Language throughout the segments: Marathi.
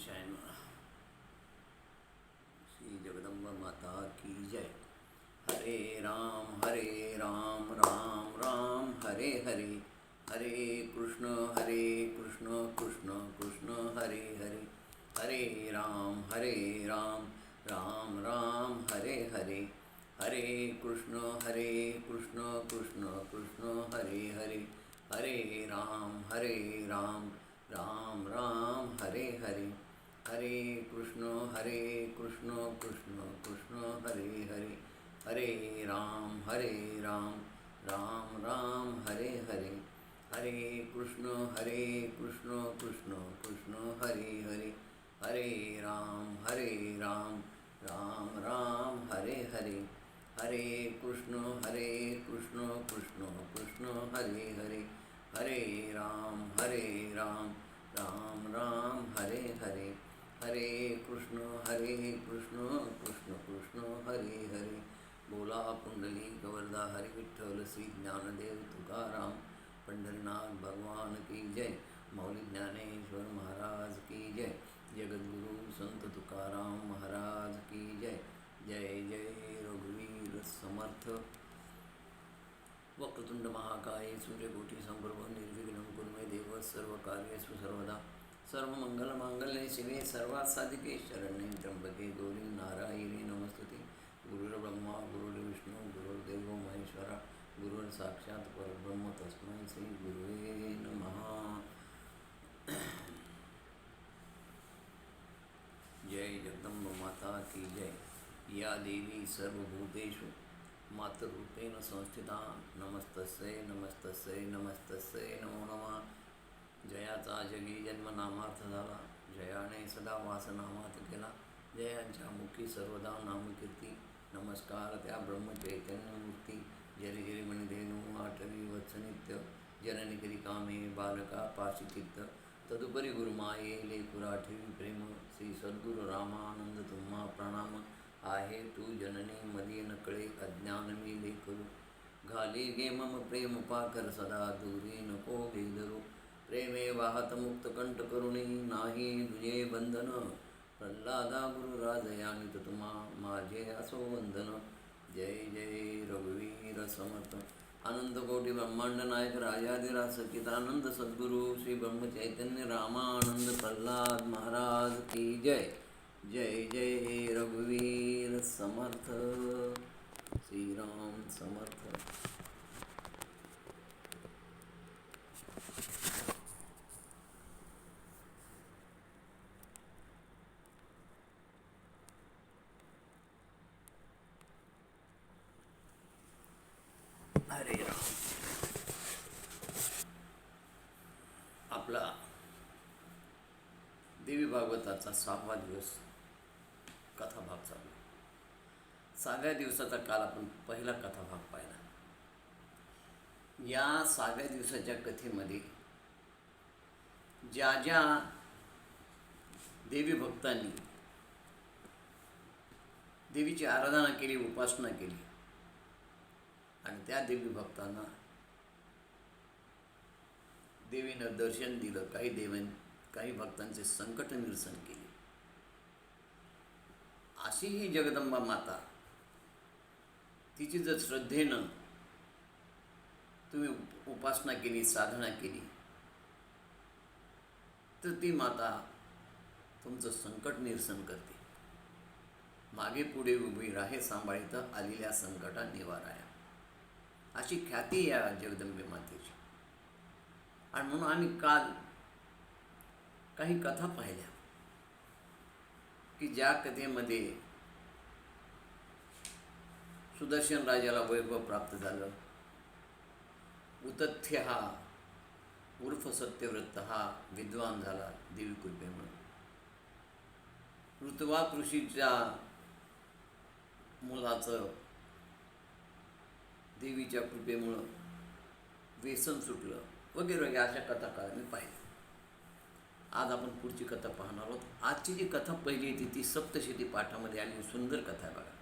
गणेशाय श्री जगदम्बा माता की जय। हरे राम राम राम हरे हरे, हरे कृष्ण कृष्ण कृष्ण हरे हरे, हरे राम राम राम हरे हरे, हरे कृष्ण कृष्ण कृष्ण हरे हरे, हरे राम राम राम हरे हरे, हरे कृष्ण कृष्ण कृष्ण हरे हरे, हरे राम राम राम हरे हरे, हरे कृष्ण कृष्ण कृष्ण हरे हरे, हरे राम राम राम हरे हरे, हरे कृष्ण कृष्ण कृष्ण हरे हरे, हरे राम राम राम हरे हरे, हरे कृष्ण कृष्ण कृष्ण हरे हरे। बोला पुंडलिक वरदा हरि विठ्ठल श्री ज्ञानदेव तुकाराम, पंढरीनाथ भगवान की जय, मौली ज्ञानेश्वर महाराज की जय, जगद्गुरु संत तुकाराम महाराज की जय। जय जय रघुवीर समर्थ। वक्रतुंड महाकाय सूर्यकोटि संप्रभ निर्विघ्नं कुरु मे देव सर्वकार्येषु सर्वदा, सर्वमंगलमांगल्ये शिवे सर्वासाधिके शरण्ये त्र्यंबके गौरी नारायणी नमस्तुते। गुरुर्ब्रह्मा गुरुर्विष्णू गुरुर्देव महेश्वरा, गुरुर्साक्षात् परब्रह्म तस्मै श्री गुरुवे नमः। जय जगदम्ब माता की जय। या देवी सर्वभूतेषु मातृरूपेण संस्थिता, नमस्तस्यै नमस्तस्यै नमस्तस्यै नमो नमः। जयाचा जगी जन्म नामार्थ झाला, जयाने सदा वासनामात केला, जयांच्या मुखी सर्वदा नामकीर्ती, नमस्कार त्या ब्रह्मचैतन्यमूर्ती। जरी जरी मणिधेनु आठवी वत्सनित्य, जननी करी कामे बालका पाशिचित्त, तदुपरी गुरुमाये लेकुरा ठेवी प्रेम, श्री सद्गुरु रामानंद तुम्हा प्रणाम। आहे तू जननी मदी नकळे अज्ञान मी लेकरू, घाली गे मम प्रेम पाकर सदा दूरी नको घेदरू, प्रेमे वाहत मुक्त कंठ करुणी नाही तुझे बंधन, प्रल्हादा गुरुराज यानित तुम्हा माझे असो वंदन। जय जय रघुवीर समर्थ। आनंद कोटि ब्रह्मांड नायक राजाधिराज सच्चिदानंद सद्गुरु श्री ब्रह्मचैतन्य रामानंद प्रल्हाद महाराज की जय। जय जय रघुवीर समर्थ। श्रीराम समर्थ। हरे राम। आपला देवी भागवताचा 6वा दिवस कथाभाग चालू। 6व्या दिवसाचा काल आपण पहिला कथाभाग पाहिला। या 6व्या दिवसाच्या कथेमध्ये ज्या ज्या देवी भक्तांनी देवीची आराधना केली, उपासना केली, आणि त्या देवी भक्तांना देवीनं दर्शन दिलं, काही भक्तांचे संकट निरसन केले, अशी ही जगदंबा माता, तिची जर श्रद्धेनं तुम्ही उपासना केली, साधना केली, तर ती माता तुमचं संकट निरसन करते। मागे पुढे उभी राहे सांभाळीत आलेल्या संकटा निवाराया, अशी ख्याती या जगदंबे मातेची। आणि म्हणून आम्ही काल काही कथा पाहिल्या की ज्या कथेमध्ये सुदर्शन राजाला वैभव प्राप्त झालं, उतथ्य हा उर्फ सत्यव्रत हा विद्वान झाला देवी कृपेमुळे, ऋतुवा ऋषीच्या मुलाचं देवीच्या कृपेमुळं व्यसन सुटलं, वगैरे अशा कथा काल मी पाहिल्या। आज आपण पुढची कथा पाहणार आहोत। आजची जी कथा पहिली होती ती सप्तशती पाठामध्ये आलेली सुंदर कथा आहे बघा।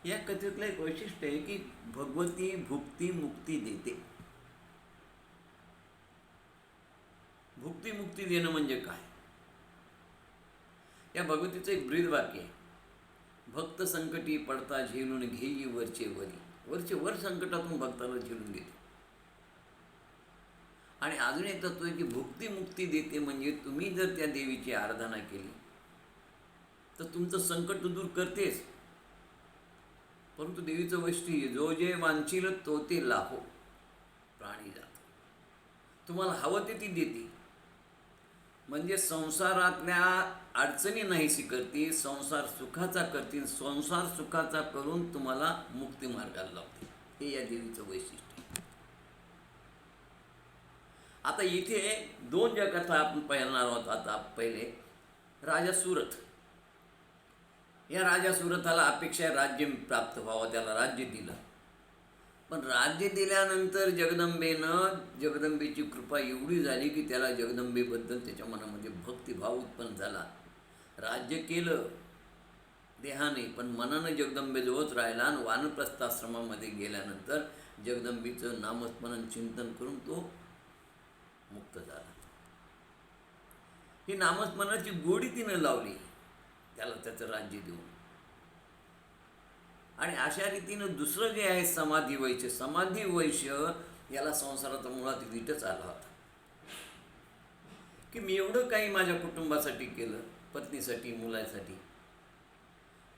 या कथेतलं एक वैशिष्ट्य आहे की भगवती भुक्ती मुक्ती देते। भुक्ती मुक्ती देणं म्हणजे काय? या भगवतीचं एक ब्रीद वाक्य आहे, भक्त संकटी पडता झेलून घेई वरचे वरी. वरचे वर संकटातून भक्ताला झेलून घेते. आणि अजून एक तत्व आहे की भुक्ती मुक्ती देते. म्हणजे तुम्ही जर त्या देवीची आराधना केली तर तुमचं संकट दूर करतेच. परंतु देवीचं वैशिष्ट्य, जो जे वांछील तो ते लाहो प्राणी जात. तुम्हाला हवं ते ती देते. म्हणजे संसारातल्या अडचणी नाहीशी करते, संसार सुखाचा करते. संसार सुखाचा करून तुम्हाला मुक्ती मार्गाला लावते. हे या देवीचं वैशिष्ट्य. आता इथे दोन ज्या कथा आपण पाहणार आहोत. आता पहिले राजा सुरथ. या राजा सुरथाला अपेक्षा आहे राज्य प्राप्त व्हावं, त्याला राज्य दिलं. पण राज्य दिल्यानंतर जगदंबेची कृपा एवढी झाली की त्याला जगदंबेबद्दल त्याच्या मनामध्ये भक्तिभाव उत्पन्न झाला. राज्य केलं देहाने, पण मनानं जगदंबेजवळच राहिला. आणि वानप्रस्थाश्रमामध्ये गेल्यानंतर जगदंबेचं नामस्मरण चिंतन करून तो मुक्त झाला. ही नामस्मरणाची गोडी तिनं लावली त्याला त्याचं राज्य देऊन. आणि अशा रीतीनं दुसरं जे आहे समाधी वैश्य, याला संसाराचा मुळात वीटच आला होता की मी एवढं काही माझ्या कुटुंबासाठी केलं, पत्नीसाठी, मुलासाठी,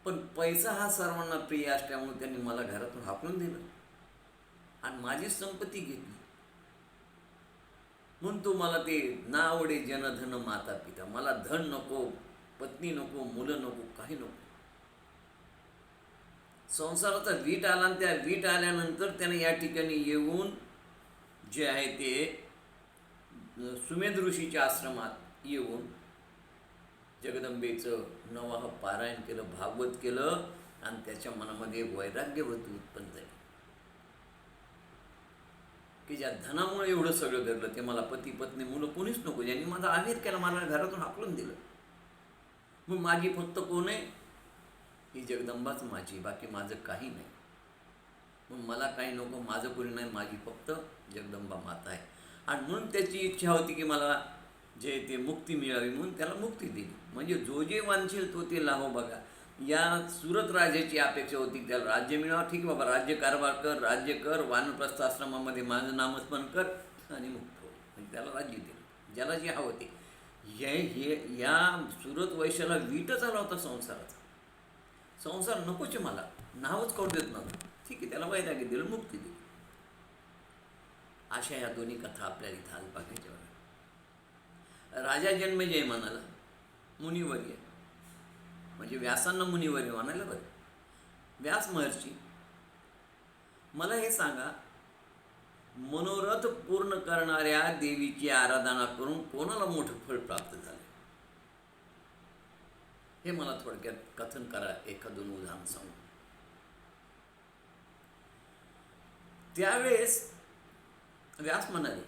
पण पैसा हा सर्वांना प्रिय असल्यामुळे त्यांनी मला घरातून हाकलून दिलं आणि माझी संपत्ती घेतली. म्हणून तो मला ते ना आवडे जनधन माता पिता. मला धन नको, पत्नी नको, मुलं नको, काही नको. संसाराचा वीट आला आणि त्या वीट आल्यानंतर त्याने या ठिकाणी येऊन जे आहे ते सुमेध ऋषीच्या आश्रमात येऊन जगदंबेचं नवाह पारायण केलं, भागवत केलं. आणि त्याच्या मनामध्ये वैराग्यवृत्ती उत्पन्न झाली की ज्या धनामुळे एवढं सगळं घडलं ते मला पती पत्नी मुलं कोणीच नको, ज्यांनी माझा आमिर केला, मला घरातून हाकलून दिलं. मग माझी फक्त कोण आहे? ही जगदंबाच माझी, बाकी माझं काही नाही. मग मला काही नको, माझं कोणी नाही, माझी फक्त जगदंबा माता आहे. आणि म्हणून त्याची इच्छा होती की मला जे ते मुक्ती मिळावी, म्हणून त्याला मुक्ती दिली. म्हणजे जो जे वांछेल तो ते लाहो. बघा, या सुरत राजाची अपेक्षा होती त्याला राज्य मिळावं. ठीक बाबा, राज्य कारभार कर, राज्य कर, वानप्रस्थाश्रमामध्ये माझं नामस्मरण कर आणि मुक्त हो. म्हणजे त्याला राज्य दिलं, ज्याला जे हवं ते. या सुरत वैश्याला वीटच आला होता संसाराचा. संसार नकोच मला, नावच करू देत नव्हतं. ठीक आहे, त्याला वैराग्य दिलं, मुक्ती दिली. अशा या दोन्ही कथा आपल्याला इथं आज बघायच्या. राजा जन्मेजय म्हणाला मुनिवर्य, म्हणजे व्यासांना मुनिवर्य म्हणायला. बरं, व्यास महर्षी, मला हे सांगा, मनोरथ पूर्ण करणाऱ्या देवीची आराधना करून कोणाला मोठं फळ प्राप्त झालं? हे मला थोडक्यात कथन करा, एखादं उदाहरण सांगू. त्यावेळेस व्यास म्हणाले,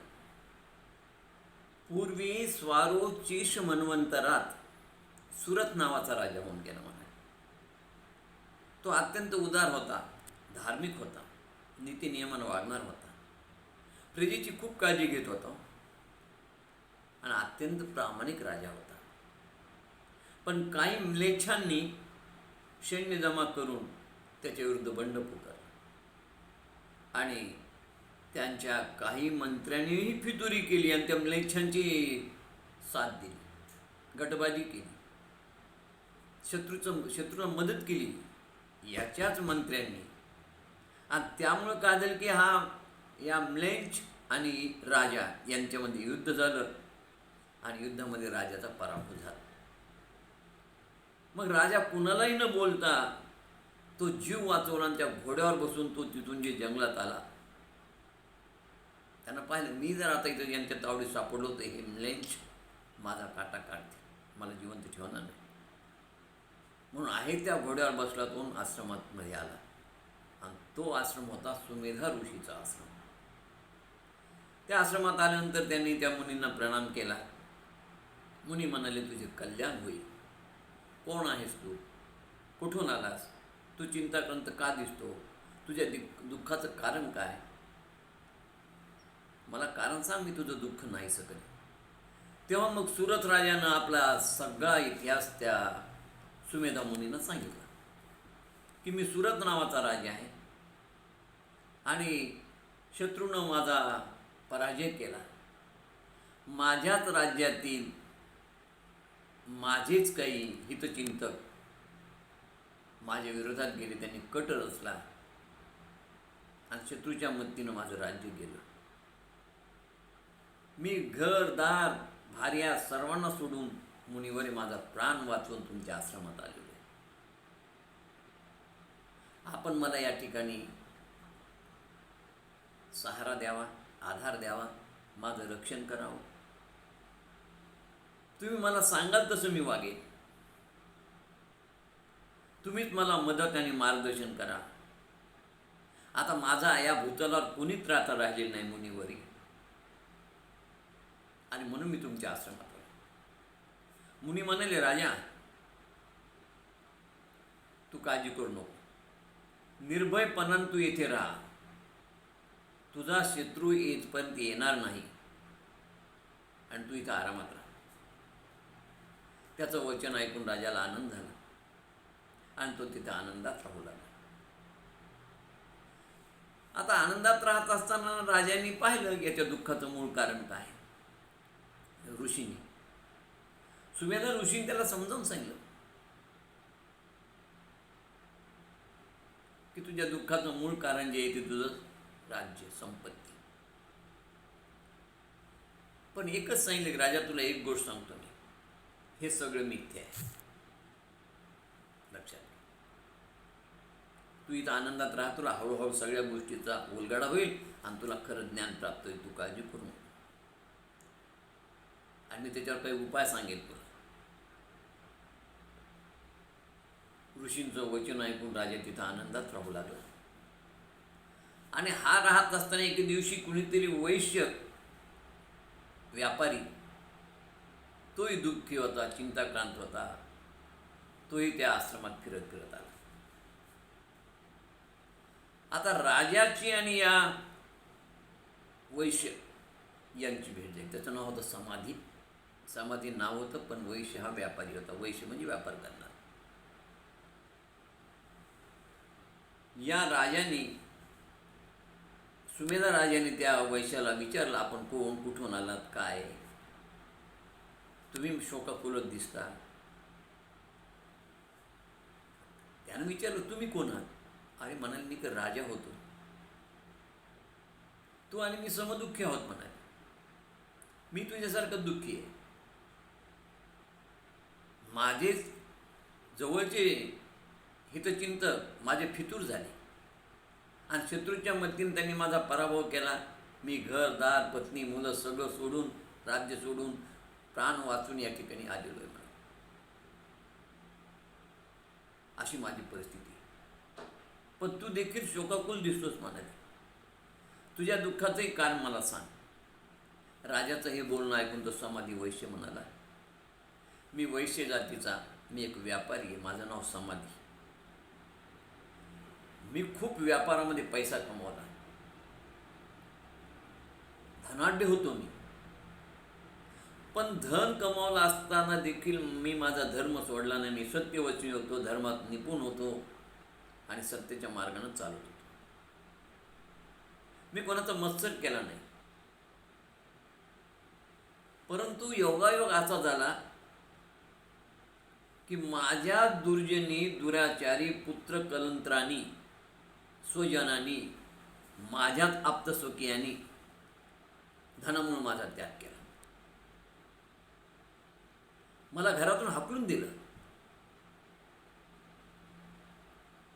पूर्वी स्वारोचिष मन्वंतरात सुरत नावाचा राजा होऊन गेला म्हणाले. तो अत्यंत उदार होता, धार्मिक होता, नीतिनियमानं वागणार होता, प्रजेची खूप काळजी घेत होता आणि अत्यंत प्रामाणिक राजा होता. पण काही म्लेच्छांनी सैन्य जमा करून त्याच्या विरुद्ध बंड पुकारला आणि त्यांच्या काही मंत्र्यांनीही फितुरी केली आणि त्या म्लेच्छांची साथ दिली, गटबाजी केली, शत्रूला मदत केली याच्याच मंत्र्यांनी. आणि त्यामुळं काय झालं की या म्लेच्छ आणि राजा यांच्यामध्ये युद्ध झालं आणि युद्धामध्ये राजाचा पराभव झाला. मग राजा कुणालाही न बोलता तो जीव वाचवला आणि त्या घोड्यावर बसून तो तिथून जे जंगलात आला. त्यांना पाहिलं, मी जर आता इथं यांच्या तावडीत सापडलो तर हे म्लेच्छ माझा काटा काढते, मला जिवंत ठेवणार नाही. म्हणून आहे त्या घोड्यावर बसला तो आश्रमात मध्ये आला आणि तो आश्रम होता सुमेधा ऋषीचा आश्रम. त्या आश्रमात आल्यानंतर त्यांनी त्या मुनींना प्रणाम केला. मुनी म्हणाले, तुझे कल्याण होईल. कोण आहेस तू? कुठून आलास? तू चिंताक्रांत का दिसतो? तुझ्या दुःखाचं कारण काय? मला कारण सांग, मी तुझं दुःख नाही सकत. तेव्हा मग सुरत राजानं आपला सगळा इतिहास त्या सुमेधा मुनीनं सांगितलं की मी सुरत नावाचा राजा आहे आणि शत्रूनं माझा पराजय केला. माझ्याच राज्यातील माझेच काही हितचिंतक माझ्या विरोधात गेले, त्यांनी कट रचला आणि शत्रूच्या मदतीनं माझं राज्य गेलं. मी घरदार भार्या सर्वांना सोडून मुनीवर माझा प्राण वाचवून तुमच्या आश्रमात आलेलो आहे. आपण मला या ठिकाणी सहारा द्यावा, आधार द्यावा, माझं रक्षण करावं. तुम्ही मला सांगाल तसं मी वागेन. तुम्हीच मला मदत आणि मार्गदर्शन करा. आता माझा या भूतलावर कुणीच राहिलेलं नाही मुनीवरी, आणि म्हणून मी तुमच्या आश्रमात आलो. मुनी म्हणाले, राजा तू काळजी करू नको, निर्भयपणानं तू येथे राहा. तुझा शत्रू येथपर्यंत येणार नाही आणि तू इथं आरामात राहा. त्याचं वचन ऐकून राजाला आनंद झाला आणि तो तिथे आनंदात राहू लागला. आता आनंदात राहत असताना राजांनी पाहिलं याच्या दुःखाचं मूळ कारण काय. ऋषींनी, सुमेधा ऋषींनी त्याला समजावून सांगितलं की तुझ्या दुःखाचं मूळ कारण जे आहे ते तुझं राज्य, संपत्ती. पण एकच सांगितलं की राजा तुला एक गोष्ट सांगतो मी, हे सगळं मिथ्या आहे. लक्षात घे, तू इथं आनंदात राहा, तुला हळूहळू सगळ्या गोष्टीचा उलगडा होईल आणि तुला खरं ज्ञान प्राप्त होईल. तू काळजी करू नको. आणि मी त्याच्यावर काही उपाय सांगेल तुला. ऋषींचं वचन ऐकून राजा तिथं आनंदात राहू लागला. आणि हा राहत असताना एके दिवशी कुणीतरी वैश्य व्यापारी, तोही दुःखी होता, चिंताक्रांत होता, तोही त्या आश्रमात फिरत फिरत आला. आता राजाची आणि या वैश्य यांची भेट झाली. त्याचं नाव होतं समाधी. समाधी नाव होतं, पण वैश्य हा व्यापारी होता. वैश्य म्हणजे व्यापार करणार. या राजाने, सुमेधा राजाने त्या वैश्याला विचारलं, आपण कोण, कुठून आलात, काय, तुम्ही शोकाकुलत दिसता. त्यानं विचारलं, तुम्ही कोण आहात? अरे म्हणाले, मी तर राजा होतो. तू आणि मी समदुःखी आहोत म्हणाले. मी तुझ्यासारखं दुःखी आहे. माझे जवळचे हितचिंतक माझे फितूर झाले आणि शत्रूच्या मदतीने त्यांनी माझा पराभव केला. मी घरदार, पत्नी, मुलं सगळं सोडून, राज्य सोडून, प्राण वाचून या ठिकाणी आलेलो आहे म्हणा. अशी माझी परिस्थिती. पण तू देखील शोकाकुल दिसतोस म्हणाले. तुझ्या दुःखाचंही कारण मला सांग. राजाचं हे बोलणं ऐकून तो समाधी वैश्य म्हणाला, मी वैश्य जातीचा, मी एक व्यापारी आहे, माझं नाव समाधी. मी खूप व्यापारामध्ये पैसा कमवला, धनाढ्य होतो मी. पण धन कमावला असताना देखील मी माझा धर्म सोडला नाही. मी सत्यवचनी होतो, धर्मात निपुण होतो आणि सत्याच्या मार्गाने चालत होतो. मी कोणाचा मत्सर केला नाही. परंतु योगायोग असा झाला की माझ्या दुर्जनी, दुराचारी, पुत्र कलंत्रानी, स्वजनांनी, माझ्याच आप्तस्वकीयांनी धनामुळे माझा त्याग केला. मला घरातून हाकलून दिलं.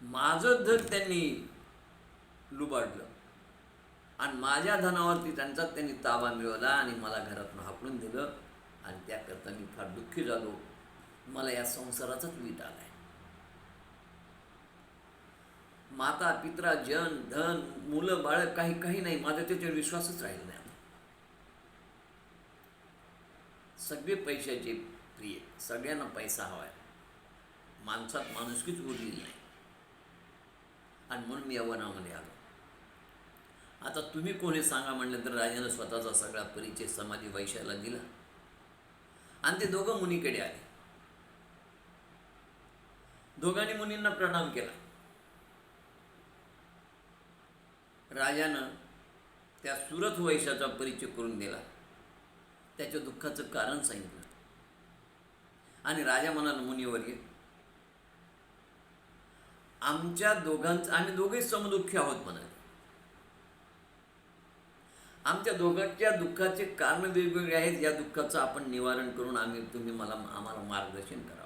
माझं धन त्यांनी लुबाडलं आणि माझ्या धनावरती त्यांनी ताबा मिळवला आणि मला घरातून हाकलून दिलं. आणि त्याकरता मी फार दुःखी झालो. मला या संसाराचाच वीट आला आहे. माता, पित्रा, जन, धन, मुलं, बाळ काही नाही. माझा त्याच्यावर विश्वासच राहिला नाही. सगळे पैशाचे प्रिय, सगळ्यांना पैसा हवा आहे. माणसात माणुसकीच उरलेली नाही. आणि म्हणून मी या वनामध्ये आलो. आता तुम्ही कोणी सांगा म्हणलं तर राजानं स्वतःचा सगळा परिचय समाधी वैश्याला दिला आणि ते दोघं मुनीकडे आले. दोघांनी मुनींना प्रणाम केला. राजानं त्या सुरथ वैश्याचा परिचय करून दिला, त्याच्या दुःखाचं कारण सांगितलं. आणि राजा म्हणाला, मुनिवर्य, आमच्या दोघांचं, आम्ही दोघेही समदुःखी आहोत म्हणाले. आमच्या दोघांच्या दुःखाचे कारण वेगवेगळे आहेत. या दुःखाचं आपण निवारण करून तुम्ही आम्हाला मार्गदर्शन करावं.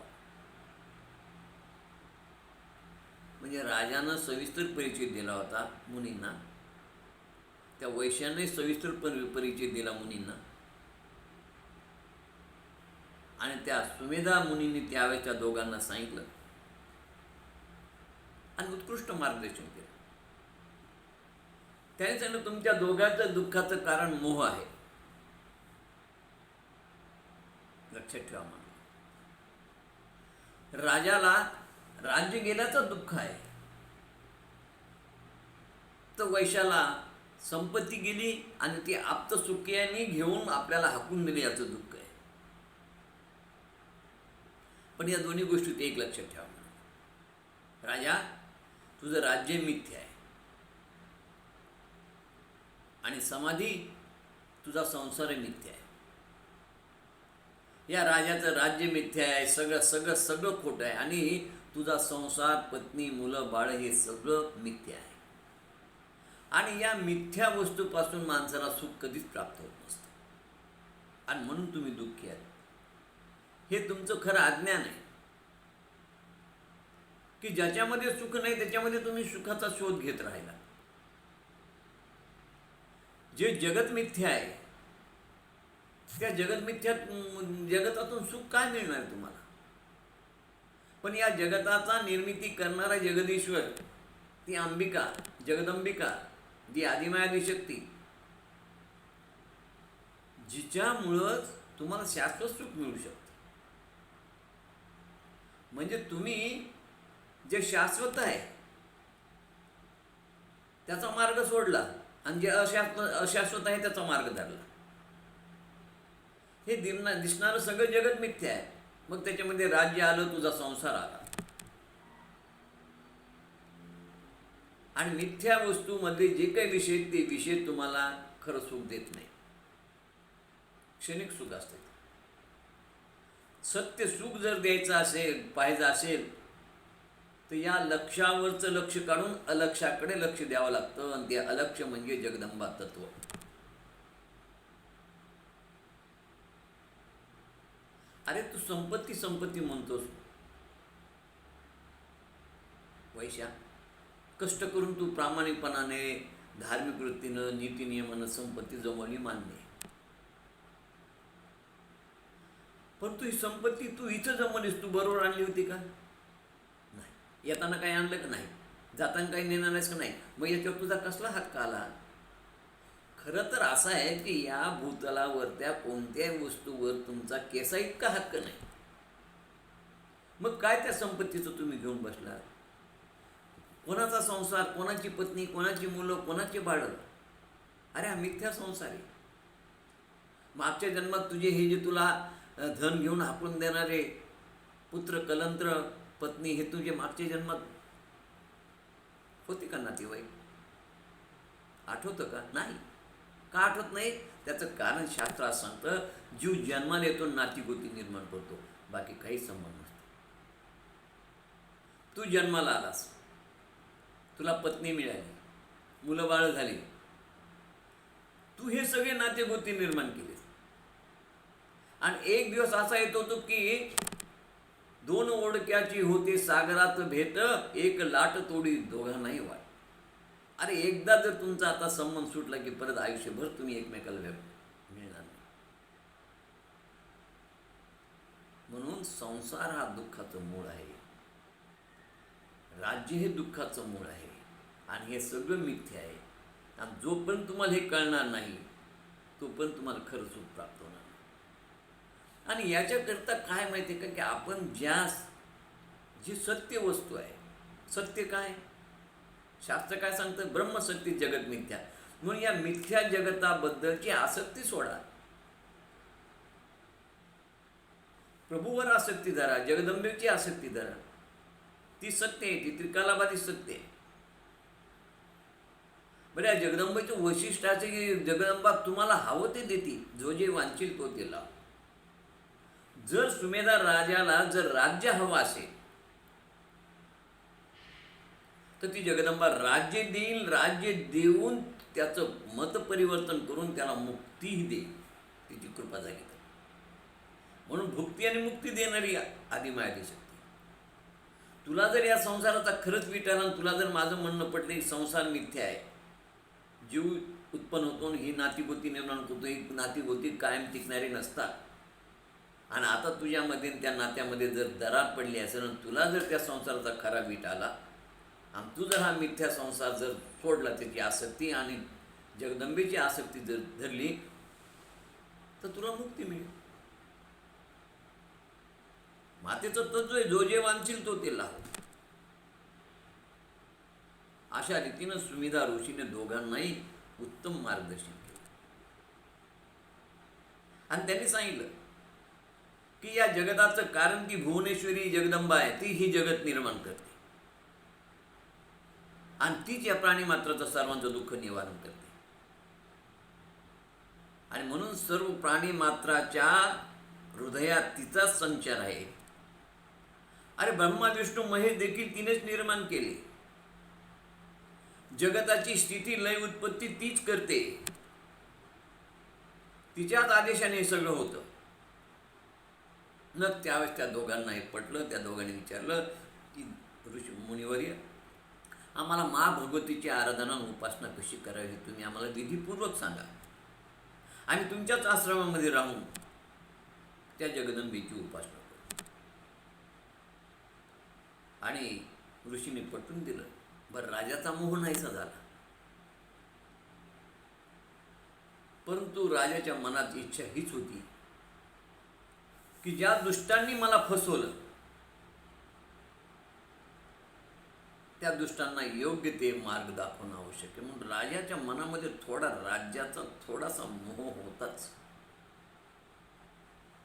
म्हणजे राजानं सविस्तर परिचय दिला होता मुनींना, त्या वैश्याने सविस्तर परिचय दिला मुनींना, आणि त्या सुमेधा मुनींनी त्यावेळेस त्या दोघांना सांगितलं आणि उत्कृष्ट मार्गदर्शन केलं. त्याने सांगितलं, तुमच्या दोघांचं दुःखाचं कारण मोह आहे. लक्षात ठेवा. राजाला राज्य गेल्याचं दुःख आहे, तर वैश्याला संपत्ती गेली आणि ती आप्तसुखियांनी घेऊन आपल्याला हाकून दिली याचं दुःख आहे. पण या दोन्ही गोष्टीत एक लक्षात ठेवा, राजा, तुझं राज्य मिथ्य आहे आणि समाधी, तुझा संसार मिथ्या आहे. या राजाचं राज्य मिथ्या आहे, सगळं खोटं आहे, आणि तुझा संसार, पत्नी, मुलं, बाळ हे सगळं मिथ्या आहे. आणि या मिथ्या वस्तूपासून माणसाला सुख कधीच प्राप्त होत नसतं, आणि म्हणून तुम्ही दुःखी आहात. हे तुमचं खरं अज्ञान आहे की ज्याच्यामध्ये सुख नाही त्याच्यामध्ये तुम्ही सुखाचा शोध घेत राहिला. जे जगत मिथ्या आहे, त्या जगतातून सुख काय मिळणार तुम्हाला? पण या जगताचा निर्मिती करणारा जगदीश्वर, ती अंबिका, जगदंबिका, जी आदिमायादी शक्ती, जिच्यामुळंच तुम्हाला शाश्वत सुख मिळू शकतं. म्हणजे तुम्ही जे शाश्वत आहे त्याचा मार्ग सोडला आणि जे अशाश्वत आहे त्याचा मार्ग धरला. हे दिसणारं सगळं जगत मिथ्या आहे. मग त्याच्यामध्ये राज्य आलं, तुझा संसार आला, आणि मिथ्या वस्तूमध्ये जे काही विषय, ते विषय तुम्हाला खरं सुख देत नाही, क्षणिक सुख असते. सत्य सुख जर द्यायचं असेल, पाहायचं असेल, तर या लक्ष्यावरचं लक्ष काढून अलक्ष्याकडे लक्ष द्यावं लागतं, आणि ते अलक्ष्य म्हणजे जगदंबा तत्व. अरे तू संपत्ती म्हणतोस वैश्या, कष्ट करून तू प्रामाणिकपणाने, धार्मिक वृत्तीनं, नीतिनियमानं संपत्ती जमवली, मान्य आहे. पण तू ही संपत्ती तू इथं जमवलीस, तू बरोबर आणली होती का? नाही. येताना काही आणलं का? नाही. जाताना काही नेणार नाहीस का? नाही. मग याच्यावर तुझा कसला हक्क आला? खरं तर असं आहे की या भूतलावरत्या कोणत्याही वस्तूवर तुमचा केसा इतका हक्क नाही. मग काय त्या संपत्तीचं तुम्ही घेऊन बसला? कोणाचा संसार, कोणाची पत्नी, कोणाची मुलं, कोणाचे बाळं? अरे हा मिथ्या संसार आहे. मागच्या जन्मात तुझे हे जे तुला धन घेऊन हाकून देणारे पुत्र, कलंत्र, पत्नी, हे तुझे मागच्या जन्मात होते का नातेवाईक? आठवतं का? नाही. का आठवत नाही? त्याचं कारण शास्त्रात सांगतं, जीव जन्माला येतो, नातीगोती निर्माण करतो, बाकी काही संबंध नसतो. तू जन्माला आलास, तुला पत्नी मिळाली, मुलं बाळ झाली, तू हे सगळे नातेगोती निर्माण केले, आणि एक दिवस असा येतो तो की दोन ओळख्याची होते सागरात भेट, एक लाट तोडी दोघांनाही वाट. अरे एकदा जर तुमचा आता संबंध सुटला की परत आयुष्यभर तुम्ही एकमेकाला मिळणार नाही. म्हणून संसार हा दुःखाचं मूळ आहे, राज्य हे दुःखाचं मूळ आहे, आणि हे सगळं मिथ्या आहे. आणि जोपर्यंत तुम्हाला हे कळणार नाही तोपर्यंत तुम्हाला खरं सुख प्राप्त होणार नाही. आणि याच्याकरता काय माहिती आहे का, की आपण जी सत्य वस्तू आहे, सत्य काय, शास्त्र काय सांगतं? ब्रह्मसत्य जगत मिथ्या. म्हणून या मिथ्या जगताबद्दलची आसक्ती सोडा, प्रभूवर आसक्ती धरा, जगदंबेची आसक्ती धरा. ती सत्य आहे, ती त्रिकालाबाधित सत्य आहे. बरं, या जगदंबेचं वैशिष्ट्य असं की जगदंबा तुम्हाला हवं ते देते, जो जे वांछील तो ते लाव. जर सुमेधार राजाला जर राज्य हवं असेल तर ती जगदंबा राज्य देईल, राज्य देऊन त्याचं मत परिवर्तन करून त्याला मुक्तीही देईल, तिची कृपा झाली तर. म्हणून भुक्ती आणि मुक्ती देणारी आदिमायादी शक्ती. तुला जर या संसाराचा खरंच विचारला आणि तुला जर माझं म्हणणं पडलं की संसार मिथ्या आहे, जीव उत्पन्न होतो ही नातीगोती निर्माण होतो, ही नातीगोती कायम टिकणारी नसतात, आणि आता तुझ्यामध्ये त्या नात्यामध्ये जर दरार पडली असेल आणि तुला जर त्या संसाराचा खरा वीट आला आणि तू जर हा मिथ्या संसार जर सोडला, त्याची आसक्ती आणि जगदंबेची आसक्ती जर धरली, तर तुला मुक्ती मिळेल. मातेचं तत्व आहे, जो जे वांछील तो ते लाव. अशा रीतीनं सुमेधा ऋषीने दोघांनाही उत्तम मार्गदर्शन केलं आणि त्यांनी सांगितलं की या जगताचं कारण ती भुवनेश्वरी जगदंबा आहे, ती ही जगत निर्माण करते आणि तीच या प्राणीमात्राचं सर्वांचं दुःख निवारण करते. आणि म्हणून सर्व प्राणीमात्राच्या हृदयात तिचाच संचार आहे. अरे, ब्रह्मा विष्णू महेश देखील तिनेच निर्माण केले. जगताची स्थिती लय उत्पत्ती तीच करते, तिच्याच आदेशाने हे सगळं होतं. मग त्यावेळेस त्या दोघांना हे पटलं. त्या दोघांनी विचारलं की ऋषी मुनिवर्य, आम्हाला मा भगवतीची आराधना आणि उपासना कशी करावी तुम्ही आम्हाला विधीपूर्वक सांगा. आम्ही तुमच्याच आश्रमामध्ये राहून त्या जगदंबेची उपासना करू. आणि ऋषीने पटवून दिलं. बरं, राजाचा मोह नाहीसा झाला, परंतु राजाच्या मनात इच्छा हीच होती की ज्या दुष्टांनी मला फसवलं त्या दुष्टांना योग्य ते मार्ग दाखवणं आवश्यक आहे. म्हणून राजाच्या मनामध्ये थोडा राज्याचा थोडासा मोह होताच,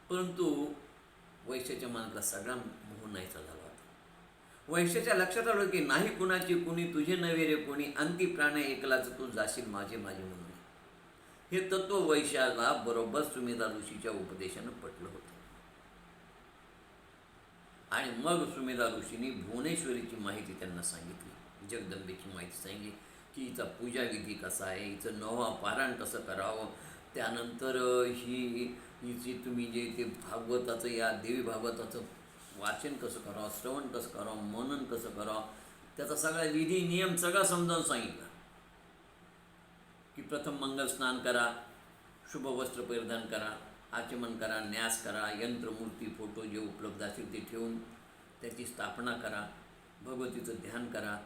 परंतु वैश्याच्या मनातला सगळा मोह नाहीसा झाला. वैश्याच्या लक्षात आलं की नाही कुणाची कुणी, तुझे नव्हे रे कोणी, अंती प्राण एकलाच तू जाशील माझे माझे म्हणून. हे तत्व वैश्याला बरोबर सुमेधा ऋषीच्या उपदेशानं पटलं होतं. आणि मग सुमेधा ऋषींनी भुवनेश्वरीची माहिती त्यांना सांगितली, जगदंबेची माहिती सांगितली की हिचा पूजाविधी कसा आहे, हिचं नववा पारायण कसं करावं, त्यानंतर हिची तुम्ही जे ते भागवताचं, या देवी भागवताचं वाचन कसं करावं, श्रवण कसं करावं, मनन कसं करावं, त्याचा सगळा विधी नियम सगळा समजावून सांगितला. की प्रथम मंगल स्नान करा, शुभ वस्त्र परिधान करा, आचमन करा, न्यास करा, यंत्रमूर्ती फोटो जे उपलब्ध असतील ते ठेवून त्याची स्थापना करा, भगवतीचं ध्यान करा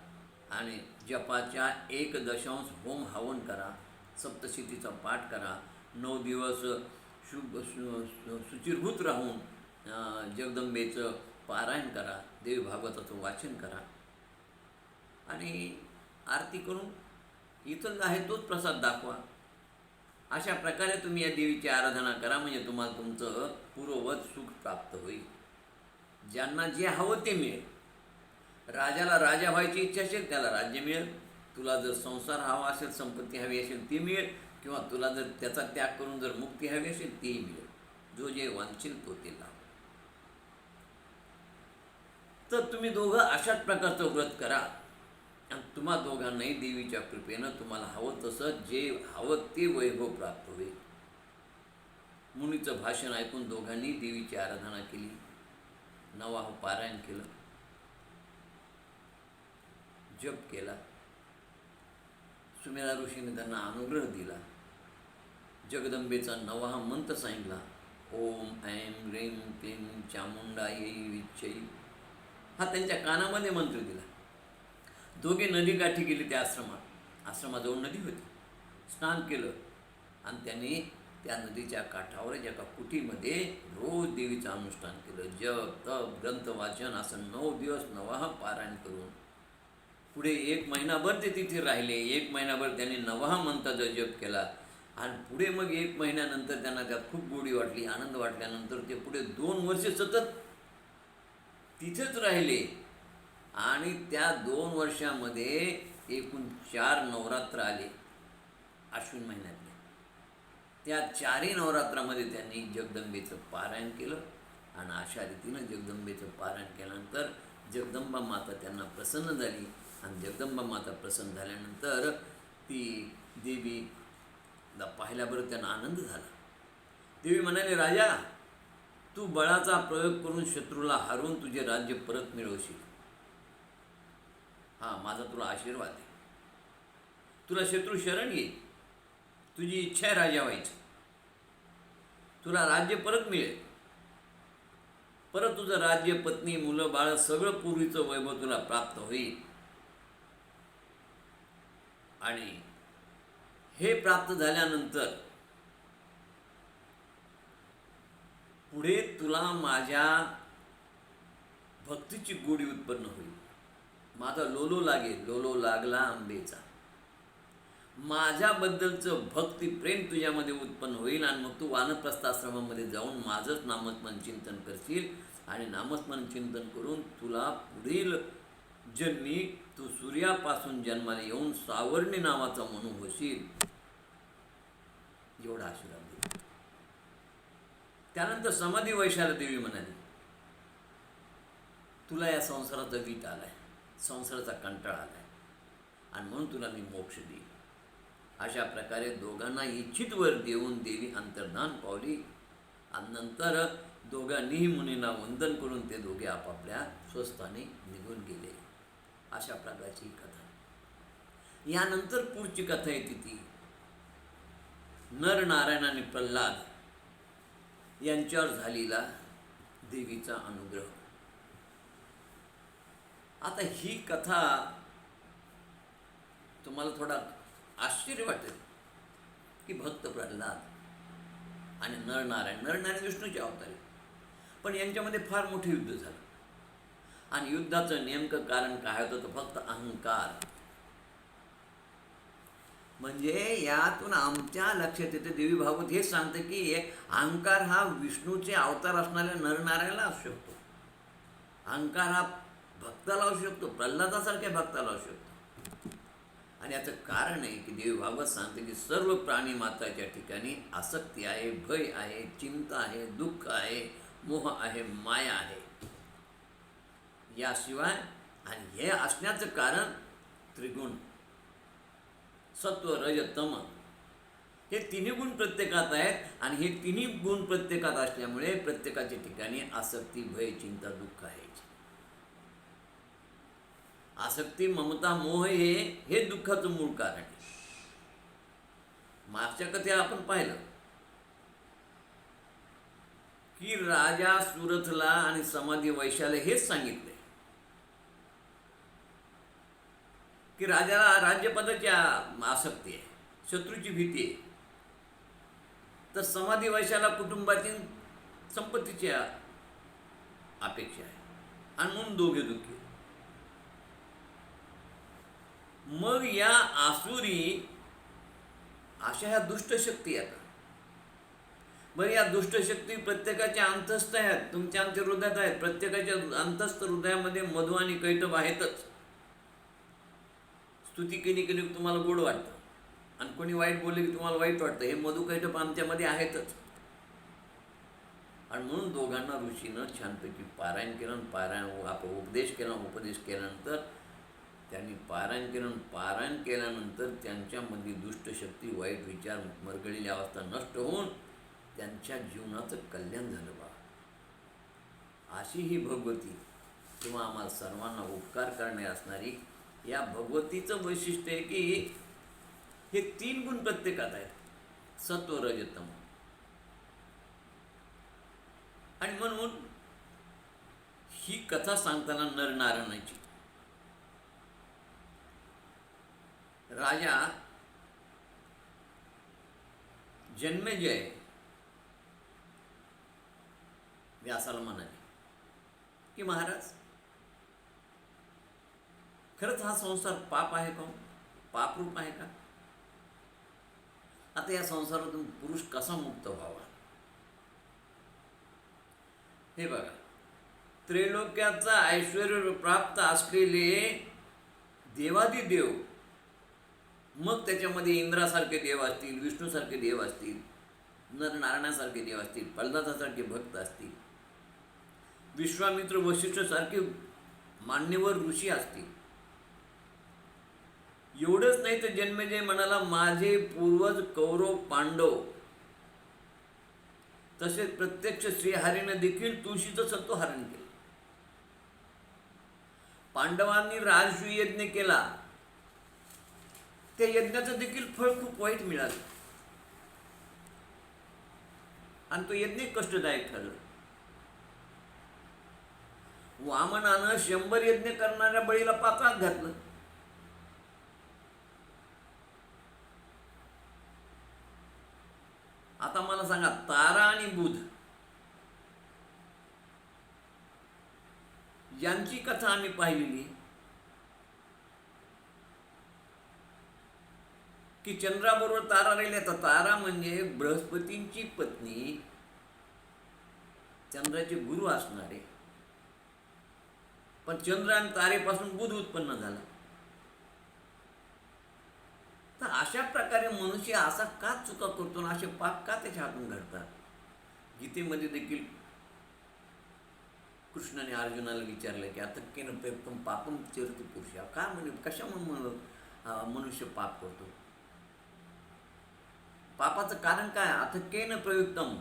आणि जपाच्या 1.0 होम हवन करा, सप्तशतीचा पाठ करा, 9 दिवस शुभ शुचिरभूत राहून जगदंबेचं पारायण करा, देवी भागवताचं वाचन करा आणि आरती करून इथं आहे तोच प्रसाद दाखवा. अशा प्रकारे तुम्ही या देवीची आराधना करा, म्हणजे तुम्हाला तुमचं पूर्ववत सुख प्राप्त होईल. ज्यांना जे हवं ते मिळेल. राजाला राजा व्हायची इच्छा असेल त्याला राज्य मिळेल, तुला जर संसार हवा असेल, संपत्ती हवी असेल ती मिळेल, किंवा तुला जर त्याचा त्याग करून जर मुक्ती हवी असेल तीही मिळेल. जो जे वांछील तो ते लाभ. तर तुम्ही दोघं अशाच प्रकारचं व्रत करा आणि तुम्हा दोघांनाही देवीच्या कृपेनं तुम्हाला हवं तसं जे हवं ते वैभव प्राप्त होईल. मुनीचं भाषण ऐकून दोघांनी देवीची आराधना केली, नवाह पारायण केलं, जप केला. सुमेधा ऋषीने त्यांना अनुग्रह दिला. जगदंबेचा नवाह मंत्र सांगितला, ओम ऐं ह्रीं क्लीं चामुंडायै विच्चै. हा त्यांच्या कानामध्ये मंत्र दिला. दोघे नदीकाठी गेले. त्या आश्रमाजवळ नदी होती. स्नान केलं आणि त्यांनी त्या नदीच्या काठावर एका कुटीमध्ये रोज देवीचं अनुष्ठान केलं. जप तप ग्रंथ वाचन असं 9 दिवस नवाह पारायण करून पुढे 1 महिनाभर ते तिथे राहिले. 1 महिनाभर त्यांनी नवाह मंत्राचा जप केला आणि पुढे मग 1 महिन्यानंतर त्यांना त्यात खूप गोडी वाटली, आनंद वाटल्यानंतर ते पुढे 2 वर्षे सतत तिथेच राहिले आणि त्या 2 वर्षामध्ये एकूण 4 नवरात्र आले अश्विन महिन्यातले. त्या 4ही नवरात्रामध्ये त्यांनी जगदंबेचं पारायण केलं आणि अशा रीतीनं जगदंबेचं पारायण केल्यानंतर जगदंबा माता त्यांना प्रसन्न झाली आणि जगदंबा माता प्रसन्न झाल्यानंतर ती देवीला पाहिल्याबरोबर त्यांना आनंद झाला. देवी म्हणाले, राजा, तू बळाचा प्रयोग करून शत्रूला हरवून तुझे राज्य परत मिळवशील. हां, माझा तुला आशीर्वाद आहे. तुला शत्रू शरण येईल. तुझी इच्छा आहे राजा व्हायची. तुला राज्य परत मिळेल. परत तुझं राज्य, पत्नी, मुलं, बाळ सगळं पूर्वीचं वैभव तुला प्राप्त होईल. आणि हे प्राप्त झाल्यानंतर पुढे तुला माझ्या भक्तीची गोडी उत्पन्न होईल. माझा लोलो लागेल. लोलो लागला आंबेचा. माझ्याबद्दलचं भक्ती प्रेम तुझ्यामध्ये उत्पन्न होईल आणि मग तू वानप्रस्थाश्रमामध्ये जाऊन माझंच नामस्मरण चिंतन करशील आणि नामस्मरण चिंतन करून तुला पुढील जन्मी तू सूर्यापासून जन्माला येऊन सावर्णी नावाचा मनू होशील. एवढा आशीर्वाद दिला. त्यानंतर समाधी वैशाला देवी म्हणाली, तुला या संसाराचा वीट आलाय, संसाराचा कंटाळा आलाय आणि म्हणून तुला मी मोक्ष देईन. अशा प्रकारे दोघांना इच्छित वर देऊन देवी अंतर्धान पावली आणि नंतर दोघांनीही मुनींना वंदन करून ते दोघे आपापल्या स्वस्थानी निघून गेले. अशा प्रकारची कथा. यानंतर पुढची कथा येते ती नर नारायण आणि प्रल्हाद यांच्यावर झालेला देवीचा अनुग्रह. आता ही कथा तुम्हाला थोडा आश्चर्य वाटेल की भक्त प्रल्हाद आणि नरनारायण विष्णूचे अवतार, पण यांच्यामध्ये फार मोठं युद्ध झालं. आणि युद्धाचं नेमकं कारण काय होतं तर फक्त अहंकार. म्हणजे यातून आमच्या लक्षात येते, देवी भागवत हेच सांगते की अहंकार हा विष्णूचे अवतार असणाऱ्या नरनारायणला असू शकतो. अहंकार हा भक्ताला असू शकतो, प्रल्हादासारख्या भक्ताला असू शकतो. आणि याचं कारण आहे की देवी भागवत सांगते की सर्व प्राणी मात्राच्या ठिकाणी आसक्ती आहे, भय आहे, चिंता आहे, दुःख आहे, मोह आहे, माया आहे. याशिवाय आणि हे असण्याचं कारण त्रिगुण, सत्व, रज, तम हे तिन्ही गुण प्रत्येकात आहेत आणि हे तिन्ही गुण प्रत्येकात असल्यामुळे प्रत्येकाच्या ठिकाणी आसक्ती, भय, चिंता, दुःख आहे. आसक्ती, ममता, मोह हे दुःखाचं मूळ कारण आहे. मागच्या कथेत आपण पाहिलं की राजा सुरथला आणि समाधी वैशाला हेच सांगितले की राजाला राज्यपदाची आसक्ती आहे, शत्रूची भीती आहे, तर समाधी वैशाला कुटुंबाची संपत्तीची अपेक्षा आहे आणि म्हणून दोघे दुःखी. मग या आसुरी अशा ह्या दुष्टशक्ती आहेत. बरं, या दुष्टशक्ती प्रत्येकाच्या अंतस्थ आहेत, तुमच्या आमच्या हृदयात आहेत. प्रत्येकाच्या अंतस्थ हृदयामध्ये मधु आणि कैटभ आहेतच. स्तुती केली की तुम्हाला गोड वाटतं आणि कोणी वाईट बोलले की तुम्हाला वाईट वाटतं. हे मधु कैटभ आमच्यामध्ये आहेतच. आणि म्हणून दोघांना ऋषीनं छानपैकी पारायण केलं. उपदेश केल्यानंतर त्यांनी पारायण केल्यानंतर त्यांच्यामधली दुष्टशक्ती, वाईट विचार, मरगळलेली अवस्था नष्ट होऊन त्यांच्या जीवनाचं कल्याण झालं. अशी ही भगवती किंवा आम्हाला सर्वांना उपकार करणे असणारी या भगवतीचं वैशिष्ट्य आहे की हे 3 गुण प्रत्येकात आहेत, सत्व, रज, तम. आणि म्हणून ही कथा सांगताना नरनारायणाची राजा जन्मेजय व्यासाला म्हणाले की महाराज, खरंच हा संसार पाप आहे का? पापरूप आहे का? आता या संसारातून पुरुष कसा मुक्त व्हावा? हे बघा, त्रैलोक्याचा ऐश्वर्य प्राप्त असलेले देवादिदेव, मग त्याच्यामध्ये इंद्रासारखे देव असतील, विष्णूसारखे देव असतील, नरनारायणासारखे देव असतील, प्रल्हादासारखे भक्त असतील, विश्वामित्र वशिष्ठसारखे मान्यवर ऋषी असतील. एवढंच नाही तर जन्मेजय म्हणाला, माझे पूर्वज कौरव पांडव, तसेच प्रत्यक्ष श्रीहरीनं देखील तुळशीचं सत्वहरण केलं. पांडवांनी राजसूय यज्ञ केला, त्या यज्ञाचं देखील फळ खूप वाईट मिळालं आणि तो यज्ञ कष्टदायक ठरला. वामनानं 100 यज्ञ करणाऱ्या बळीला पाताळात घातलं. आता मला सांगा, तारा आणि बुध यांची कथा आम्ही पाहिलेली की चंद्राबरोबर तारा राहिल्या. तर तारा म्हणजे बृहस्पतींची पत्नी, चंद्राचे गुरु असणारे, पण चंद्र आणि तारेपासून बुध उत्पन्न झाला. तर अशा प्रकारे मनुष्य असा का चुका करतो ना, असे पाप का त्याच्या हातून घडतात? गीतेमध्ये देखील कृष्णाने अर्जुनाला विचारलं की आता केन प्रयत्न पापम चरित पुरुषा, का म्हणजे कशामुळे मनुष्य पाप करतो? पापाचं कारण काय? आता केन प्रयुक्तम,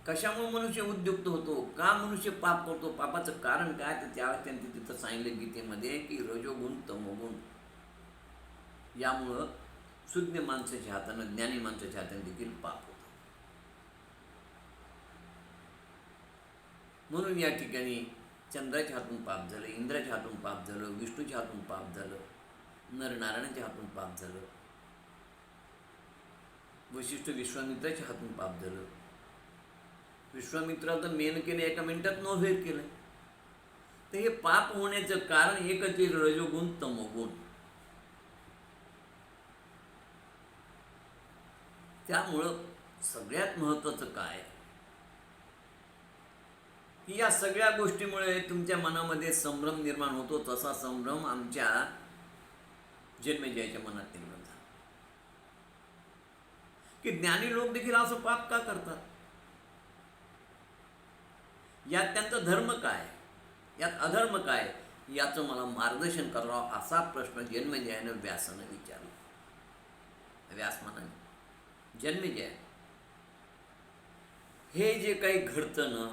कशामुळे मनुष्य उद्युक्त होतो, का मनुष्य पाप करतो, पापाचं कारण काय? तर त्यावेळेस त्यांनी तिथं सांगितलं गीतेमध्ये की रजोगुण तमोगुण यामुळं शुद्ध माणसाच्या हातानं, ज्ञानी माणसाच्या हाताने देखील पाप होतो. म्हणून या ठिकाणी चंद्राच्या हातून पाप झालं, इंद्राच्या हातून पाप झालं, विष्णूच्या हातून पाप झालं, नरनारायणाच्या हातून पाप झालं, वशिष्ठ विश्वामित्राच्या हातून पाप झालं. विश्वामित्राचं मेनकेने एका मिनिटात नवभेद केलं. तर हे पाप होण्याचं कारण एकच आहे, रजोगुण तमोगुण. त्यामुळं सगळ्यात महत्त्वाचं काय की या सगळ्या गोष्टीमुळे तुमच्या मनामध्ये संभ्रम निर्माण होतो. तसा संभ्रम आमच्या जन्मेजयाच्या मनात निर्माण झाला की ज्ञानी लोक देखील असं पाप का करतात, यात त्यांचा धर्म काय, यात अधर्म काय, याचं मला मार्गदर्शन करावं, असा प्रश्न जन्मेजयानं व्यासानं विचारला. व्यास म्हणाले, जन्मेजय, हे जे काही घडतं ना,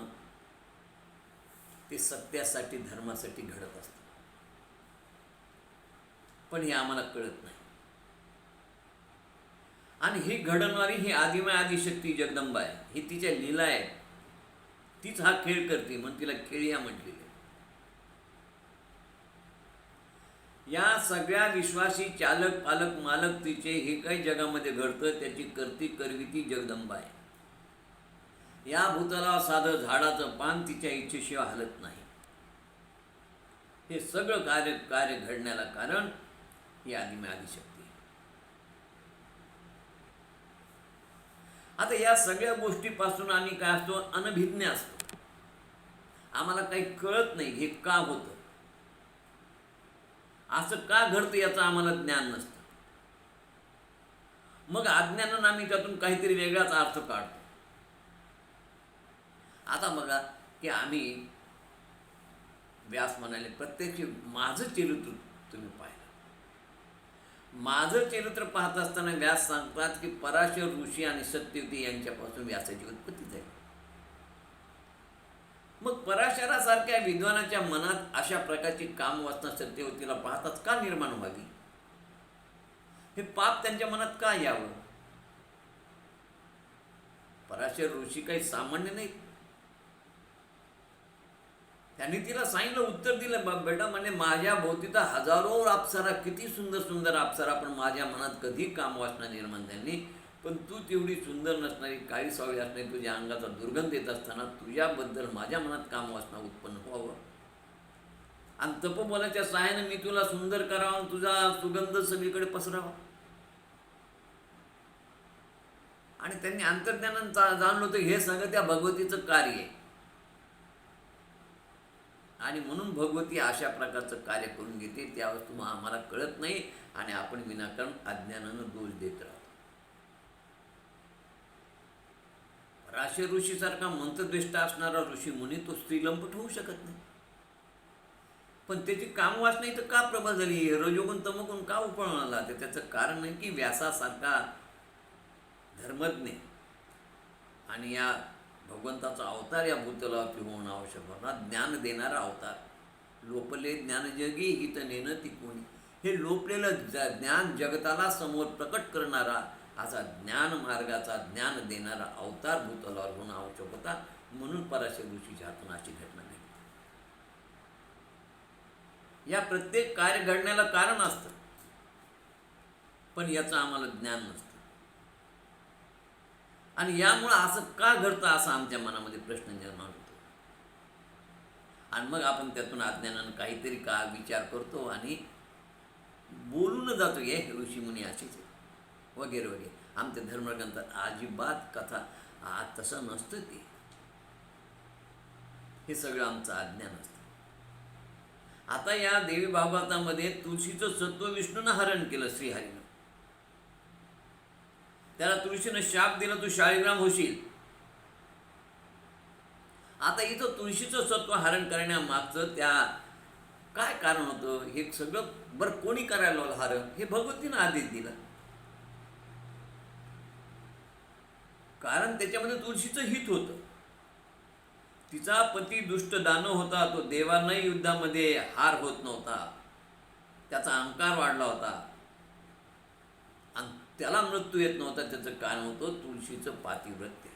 ते सत्यासाठी, धर्मासाठी घडत असतं, पण हे आम्हाला कळत नाही. आणि ही घडणारी ही आदिमय आदिशक्ती जगदंबा आहे, ही तिच्या लीला आहे, तीच हा खेळ करते, म्हणून तिला खेळिया म्हटलेली. या सगळ्या विश्वासी चालक पालक मालक तिचे हे काही जगामध्ये घडतं, त्याची करती करविती जगदंबा आहे. या भूताला साधं झाडाचं पान तिच्या इच्छेशिवाय हलत नाही. हे सगळं कार्य घडण्याला कारण ही आदिमय आदिशक्ती. आता या सगळ्या गोष्टीपासून आणि काय असतो, अनभिज्ञ असतो, आम्हाला काही कळत नाही हे का होतं, असं का घडतं याचं आम्हाला ज्ञान नसतं. मग अज्ञानानं आम्ही त्यातून काहीतरी वेगळाच अर्थ काढतो. आता बघा की आम्ही, व्यास म्हणाले, प्रत्यक्ष माझं चरित्र तुम्ही पाहिलं. माझं चरित्र पाहत असताना व्यास सांगतात की पराशर ऋषी आणि सत्यवती यांच्यापासून व्यासाची उत्पत्ती झाली. मग पराशरासारख्या विद्वानाच्या मनात अशा प्रकारची कामवासना सत्यवतीला पाहताच का निर्माण व्हावी? हे पाप त्यांच्या मनात का यावं? पराशर ऋषी काही सामान्य नाही. त्यांनी तिला सांगितलं, उत्तर दिलं, बेटा म्हणे माझ्या भोवतीचा हजारो अप्सरा, किती सुंदर सुंदर अप्सरा, पण माझ्या मनात कधी कामवासना निर्माण झाली नाही. पण तू तेवढी सुंदर नसणारी, काळी सावळी असणारी, तुझ्या अंगाचा दुर्गंध येत असताना तुझ्याबद्दल माझ्या मनात कामवासना उत्पन्न व्हावं, आणि तपोबलाच्या सहाय्याने मी तुला सुंदर करावं, तुझा सुगंध सगळीकडे पसरावा. आणि त्यांनी अंतर्ज्ञानानं जाणलं होतं हे सगळं त्या भगवतीचं कार्य आहे. आणि म्हणून भगवती अशा प्रकारचं कार्य करून घेते, त्यावेळेस तुम्हाला आम्हाला कळत नाही आणि आपण विनाकारण अज्ञानानं दोष देत राहतो. राशी ऋषीसारखा मंत्रद्वेष्टा असणारा ऋषी मुनी तो स्त्रीलंपट होऊ शकत नाही. पण त्याची कामवासना इथं का प्रबळ झाली, रजोगुण तमोगुण का उपळला, तर त्याचं कारण आहे की व्यासासारखा धर्मज्ञ आणि या भगवंताचा अवतार या भूतलावरती होणं आवश्यक होता. ज्ञान देणारा अवतार. लोपले ज्ञानजगी हित नेणं ती कोणी. हे लोपलेलं ज्ञान जगताला समोर प्रकट करणारा असा ज्ञान मार्गाचा ज्ञान देणारा अवतार भूतलावर होणं आवश्यक होता. म्हणून पराशर ऋषीच्या हातून अशी घटना घडली. या प्रत्येक कार्य घडण्याला कारण असतं, पण याचं आम्हाला ज्ञान नसतं. आणि यामुळं असं का घडतं असा आमच्या मनामध्ये प्रश्न निर्माण होतो. आणि मग आपण त्यातून अज्ञानानं काहीतरी का विचार करतो आणि बोलून जातो, हे ऋषीमुनी असेच वगैरे वगैरे. आमच्या धर्मग्रंथात अजिबात कथा तसं नसतं. हे सगळं आमचं अज्ञान असतं. आता या देवी भागवतामध्ये तुळशीचं सत्व विष्णूनं हरण केलं श्रीहरीनं. त्याला तुळशीनं शाप दिला, तू शाळीग्राम होशील. आता इथं तुळशीचं सत्व हरण करण्यामागचं त्या काय कारण होतं, हे सगळं बरं कोणी करायला हरण, हे भगवतीनं आदेश दिला. कारण त्याच्यामध्ये तुळशीचं हित होतं. तिचा पती दुष्ट दानव होता, तो देवांनाही युद्धामध्ये हार होत नव्हता, त्याचा अहंकार वाढला होता आणि त्याला मृत्यू येत नव्हता. त्याचं कारण होतं तुळशीचं पातिव्रत्य.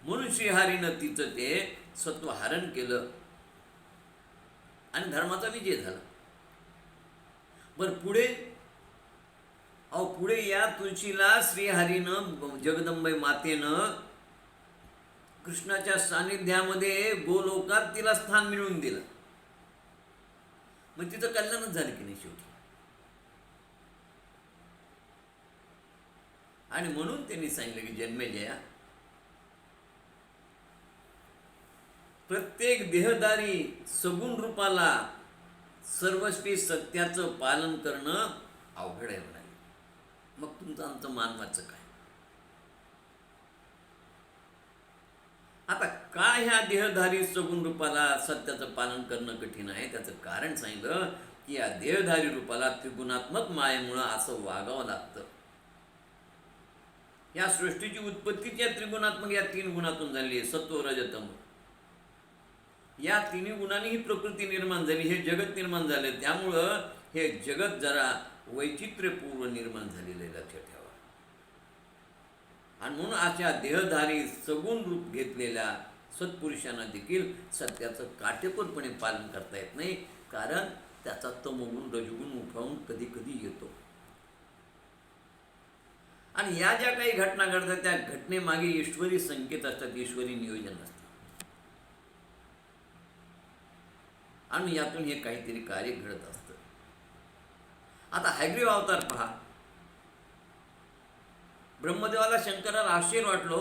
म्हणून श्रीहरीनं तिचं ते सत्व हरण केलं आणि धर्माचा विजय झाला. बरं पुढे या तुळशीला श्रीहरीनं जगदंबे मातेनं कृष्णाच्या सानिध्यामध्ये गोलोकात तिला स्थान मिळवून दिलं. मग तिचं कल्याणच झालं की नाही शेवटी. आणि म्हणून त्यांनी सांगितलं की जन्मेजया, प्रत्येक देहधारी सगुण रूपाला सर्वस्वी सत्याचं पालन करणं अवघड आहे म्हणाले. मग तुमचं आमचं मानवाचं काय. आता का ह्या देहधारी सगुण रूपाला सत्याचं पालन करणं कठीण आहे, त्याचं कारण सांगितलं की या देहधारी रूपाला त्रिगुणात्मक मायेमुळं असं वागावं लागतं. या सृष्टीची उत्पत्ती या त्रिगुणात्मक या 3 गुणातून झाली आहे, सत्व रज तम. या 3 गुणांनी ही प्रकृती निर्माण झाली, हे जगत निर्माण झाले. त्यामुळं हे जगत जरा वैचित्र्यपूर्व निर्माण झालेलं आहे, लक्षात ठेवा. आणि म्हणून अशा देहधारी सगुण रूप घेतलेल्या सत्पुरुषांना देखील सत्याचं काटेकोरपणे पालन करता येत नाही, कारण त्याचा तमोगुण रजोगुण उठवून कधी कधी येतो. आणि या ज्या काही घटना घडतात त्या घटनेमागे ईश्वरी संकेत असतात, ईश्वरी नियोजन असतं. आणि यातून हे काहीतरी कार्य घडत असतं. आता हयग्रीव अवतार पहा. ब्रह्मदेवाला शंकराला आश्चर्य वाटलो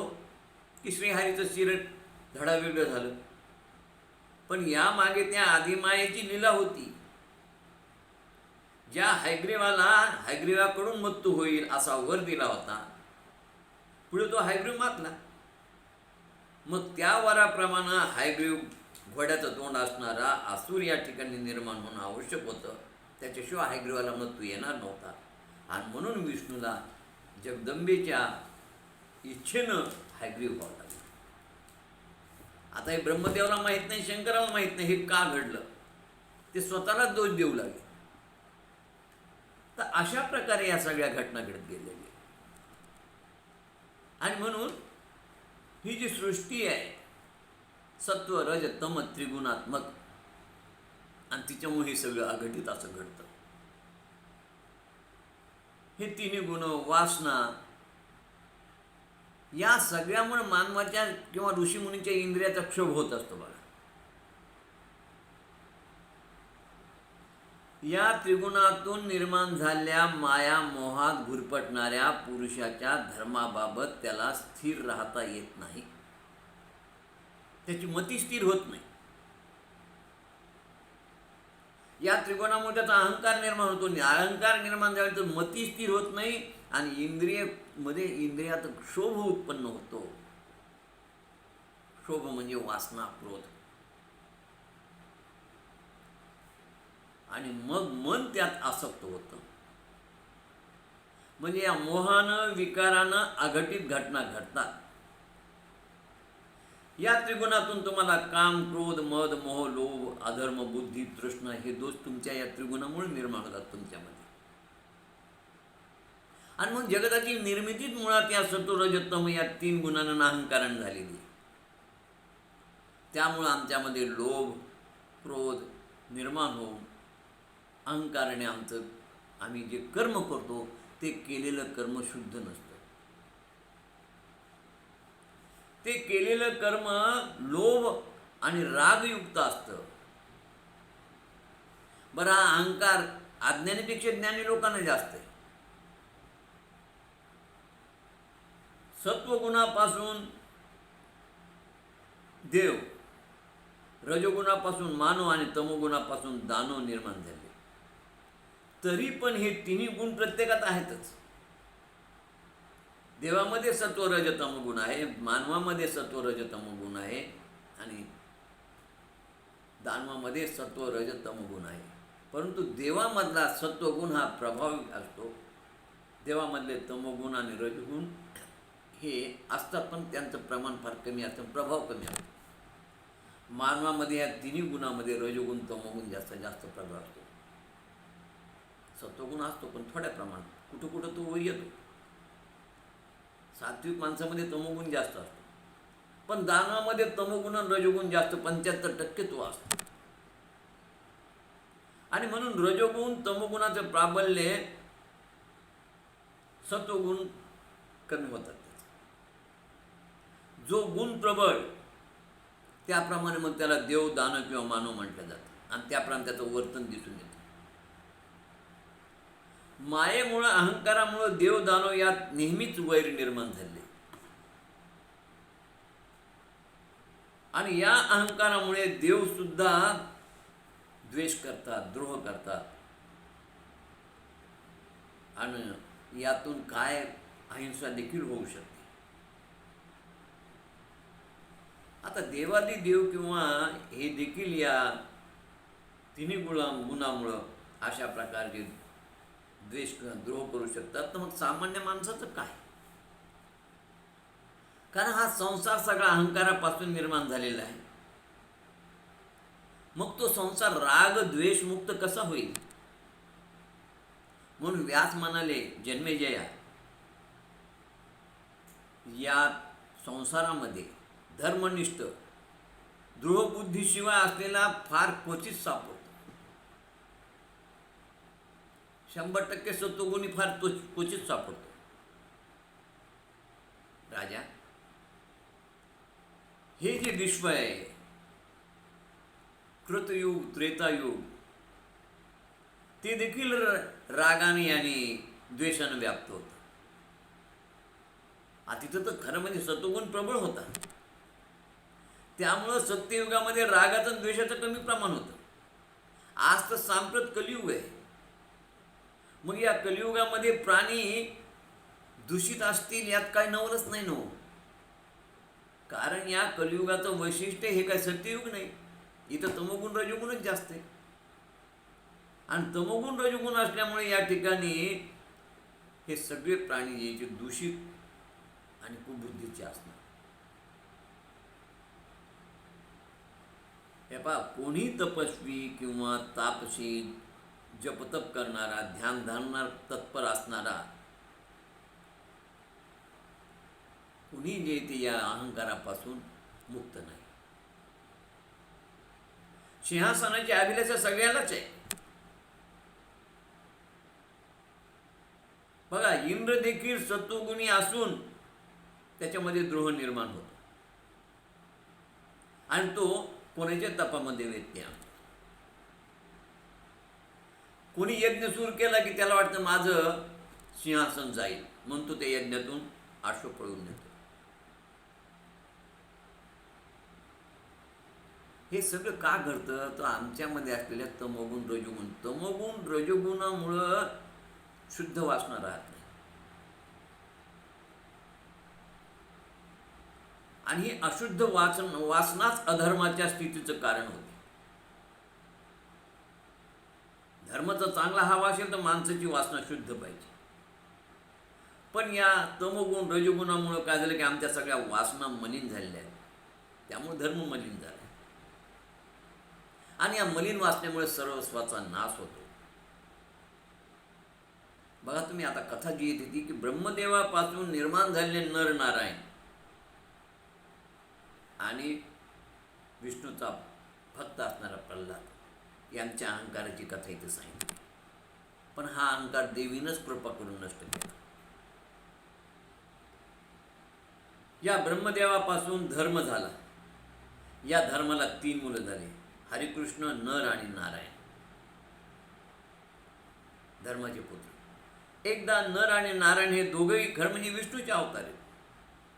की श्रीहरीचं शिर धडा वेगळं झालं. पण यामागे त्या आदिमायेची लीला होती. ज्या हयग्रीवाकडून मृत्यू होईल असा वर दिला होता, पुढे तो हयग्रीव मातला. मग त्या वराप्रमाणे हयग्रीव घोड्याचं तोंड असणारा असुर या ठिकाणी निर्माण होणं आवश्यक होतं. त्याच्याशिवाय हयग्रीवाला मृत्यू येणार नव्हता. आणि म्हणून विष्णूला जगदंबेच्या इच्छेनं हयग्रीव व्हावं लागलं. आता हे ब्रह्मदेवाला माहीत नाही, शंकराला माहीत नाही हे का घडलं, ते स्वतःलाच दोष देऊ लागले. तर अशा प्रकारे या सगळ्या घटना घडत गेलेल्या. आणि म्हणून ही जी सृष्टी आहे सत्व रज तम त्रिगुणात्मक, आणि तिच्यामुळे हे सगळं अघटित असं घडतं. हे 3 गुण वासना या सगळ्यामुळे मानवाच्या किंवा ऋषीमुनींच्या इंद्रियाचा क्षोभ होत असतो. बघा, या त्रिगुणातून निर्माण झालेल्या माया मोहात गुरफटणाऱ्या पुरुषाच्या धर्माबाबत त्याला स्थिर राहता येत नाही, त्याची मती स्थिर होत नाही. या त्रिगुणामुळे त्याचा अहंकार निर्माण होतो. अहंकार निर्माण झाला तर मती स्थिर होत नाही आणि इंद्रियात क्षोभ उत्पन्न होतो. क्षोभ म्हणजे वासना, क्रोध. आणि मग मन त्यात आसक्त होतं. म्हणजे या मोहानं, विकारानं अघटित घटना घडतात. या त्रिगुणातून तुम्हाला काम, क्रोध, मद, मोह, लोभ, अधर्म, बुद्धी, तृष्णा हे दोष तुमच्या या त्रिगुणामुळे निर्माण होतात तुमच्यामध्ये. आणि मग जगताची निर्मितीच मुळात या सत्व-रज-तम या 3 गुणांना अहंकाराने झालेली. त्यामुळं आमच्यामध्ये लोभ, क्रोध निर्माण होऊन अहंकाराने आम्ही जे कर्म करतो ते केलेलं कर्म शुद्ध नसतं. ते केलेलं कर्म लोभ आणि रागयुक्त असतं. बरं, हा अहंकार अज्ञानीपेक्षा ज्ञानी लोकांना जास्त आहे. सत्वगुणापासून देव, रजोगुणापासून मानव आणि तमोगुणापासून दानव निर्माण झाले. तरी पण हे 3 गुण प्रत्येकात आहेतच. देवामध्ये सत्व रज तम गुण आहे, मानवामध्ये सत्व रज तम गुण आहे आणि दानवामध्ये सत्व रज तम गुण आहे. परंतु देवामधला सत्वगुण हा प्रभावी असतो. देवामधले तमोगुण आणि रजगुण हे असतात, पण त्यांचं प्रमाण फार कमी असतं, प्रभाव कमी असतो. मानवामध्ये या 3 गुणामध्ये रजोगुण, तमोगुण जास्त प्रभाव असतो. सत्वगुण असतो पण थोड्या प्रमाणात, कुठं कुठं तो वर येतो. सात्विक माणसामध्ये तमोगुण जास्त असतो, पण दानामध्ये तमोगुण आणि रजोगुण जास्त, 75% तो असतो. आणि म्हणून रजोगुण तमोगुणाचं प्राबल्य, सत्वगुण कमी होतात. जो गुण प्रबळ त्याप्रमाणे मग त्याला देव, दानव किंवा मानव म्हटलं जातं आणि त्याप्रमाणे त्याचं वर्तन दिसून येतं. मायेमुळं, अहंकारामुळं देव, दानव यात नेहमीच वैर निर्माण झाले. आणि या अहंकारामुळे देव सुद्धा द्वेष करतात, द्रोह करतात. आणि यातून काय अहिंसा देखील होऊ शकते. आता देवादी देव किंवा हे देखील या 3 गुणामुळं अशा प्रकारचे द्वेष किंवा द्रोह करू शकतात. तर मग सामान्य माणसाचं काय? कारण हा संसार सगळा अहंकारापासून निर्माण झालेला आहे. मग तो संसार राग द्वेष मुक्त कसा होईल? म्हणून व्यास म्हणाले, जन्मेजया, या संसारामध्ये धर्मनिष्ठ द्रोहबुद्धीशिवाय असलेला फार क्वचित सापडतो. 100% सत्वगुणी फार क्वचित सापडतो. राजा, हे जे विश्व आहे, कृतयुग, त्रेतायुग, ते देखील रागाने आणि द्वेषाने व्याप्त होतं. तिथं तर खरं म्हणजे सत्वगुण प्रबळ होता. त्यामुळं सत्ययुगामध्ये रागाचं आणि द्वेषाचं कमी प्रमाण होतं. आज तर सांप्रत कलियुग आहे. मग या कलियुगामध्ये प्राणी दूषित असतील यात काय नवलच नाही नव. कारण या कलियुगाचं वैशिष्ट्य हे काय सत्ययुग नाही. इथं तमोगुण रजोगुणच जास्त आहे. आणि तमोगुण रजोगुण असल्यामुळे या ठिकाणी हे सगळे प्राणी जे दूषित आणि कुबुद्धीचे असणार. हे पहा, कोणी तपस्वी किंवा तापशील, जपतप करणारा, ध्यान धारणार, तत्पर असणारा कुणी जे ते या अहंकारापासून मुक्त नाही. सिंहासनाची अभिलाषा सगळ्यालाच आहे. बघा, इंद्र देखील सत्वगुणी असून त्याच्यामध्ये द्रोह निर्माण होतो आणि तो कोणाच्या तपामध्ये व्यत्यय आणतो. कोणी यज्ञ सुरू केला की त्याला वाटतं माझं सिंहासन जाईल, म्हणून तो त्या यज्ञातून आश्व पळून देतो. हे सगळं का घडतं? तर आमच्यामध्ये असलेल्या तमोगुण रजोगुण, तमोगुण रजोगुणामुळं शुद्ध वासना राहत नाही. आणि ही अशुद्ध वासनाच अधर्माच्या स्थितीचं कारण होते. धर्म जर चांगला हवा असेल तर माणसाची वासना शुद्ध पाहिजे. पण या तमोगुण रजोगुणामुळं काय झालं की आमच्या सगळ्या वासना मलिन झालेल्या आहेत. त्यामुळे धर्म मलिन झाला. आणि या मलिन वासनेमुळे सर्वस्वाचा नाश होतो. बघा तुम्ही, आता कथा जी येते ती की ब्रह्मदेवापासून निर्माण झालेले नर नारायण आणि विष्णूचा भक्त असणारा प्रल्हाद यांच्या अहंकाराची कथा इथे सांगितली. पण हा अहंकार देवीनंच कृपा करून नष्ट केला. या ब्रह्मदेवापासून धर्म झाला. या धर्माला 3 मुलं झाली, हरिकृष्ण, नर आणि नारायण, धर्माचे पुत्र. एकदा नर आणि नारायण हे दोघेही खरं म्हणजे विष्णूचे अवतार आहेत.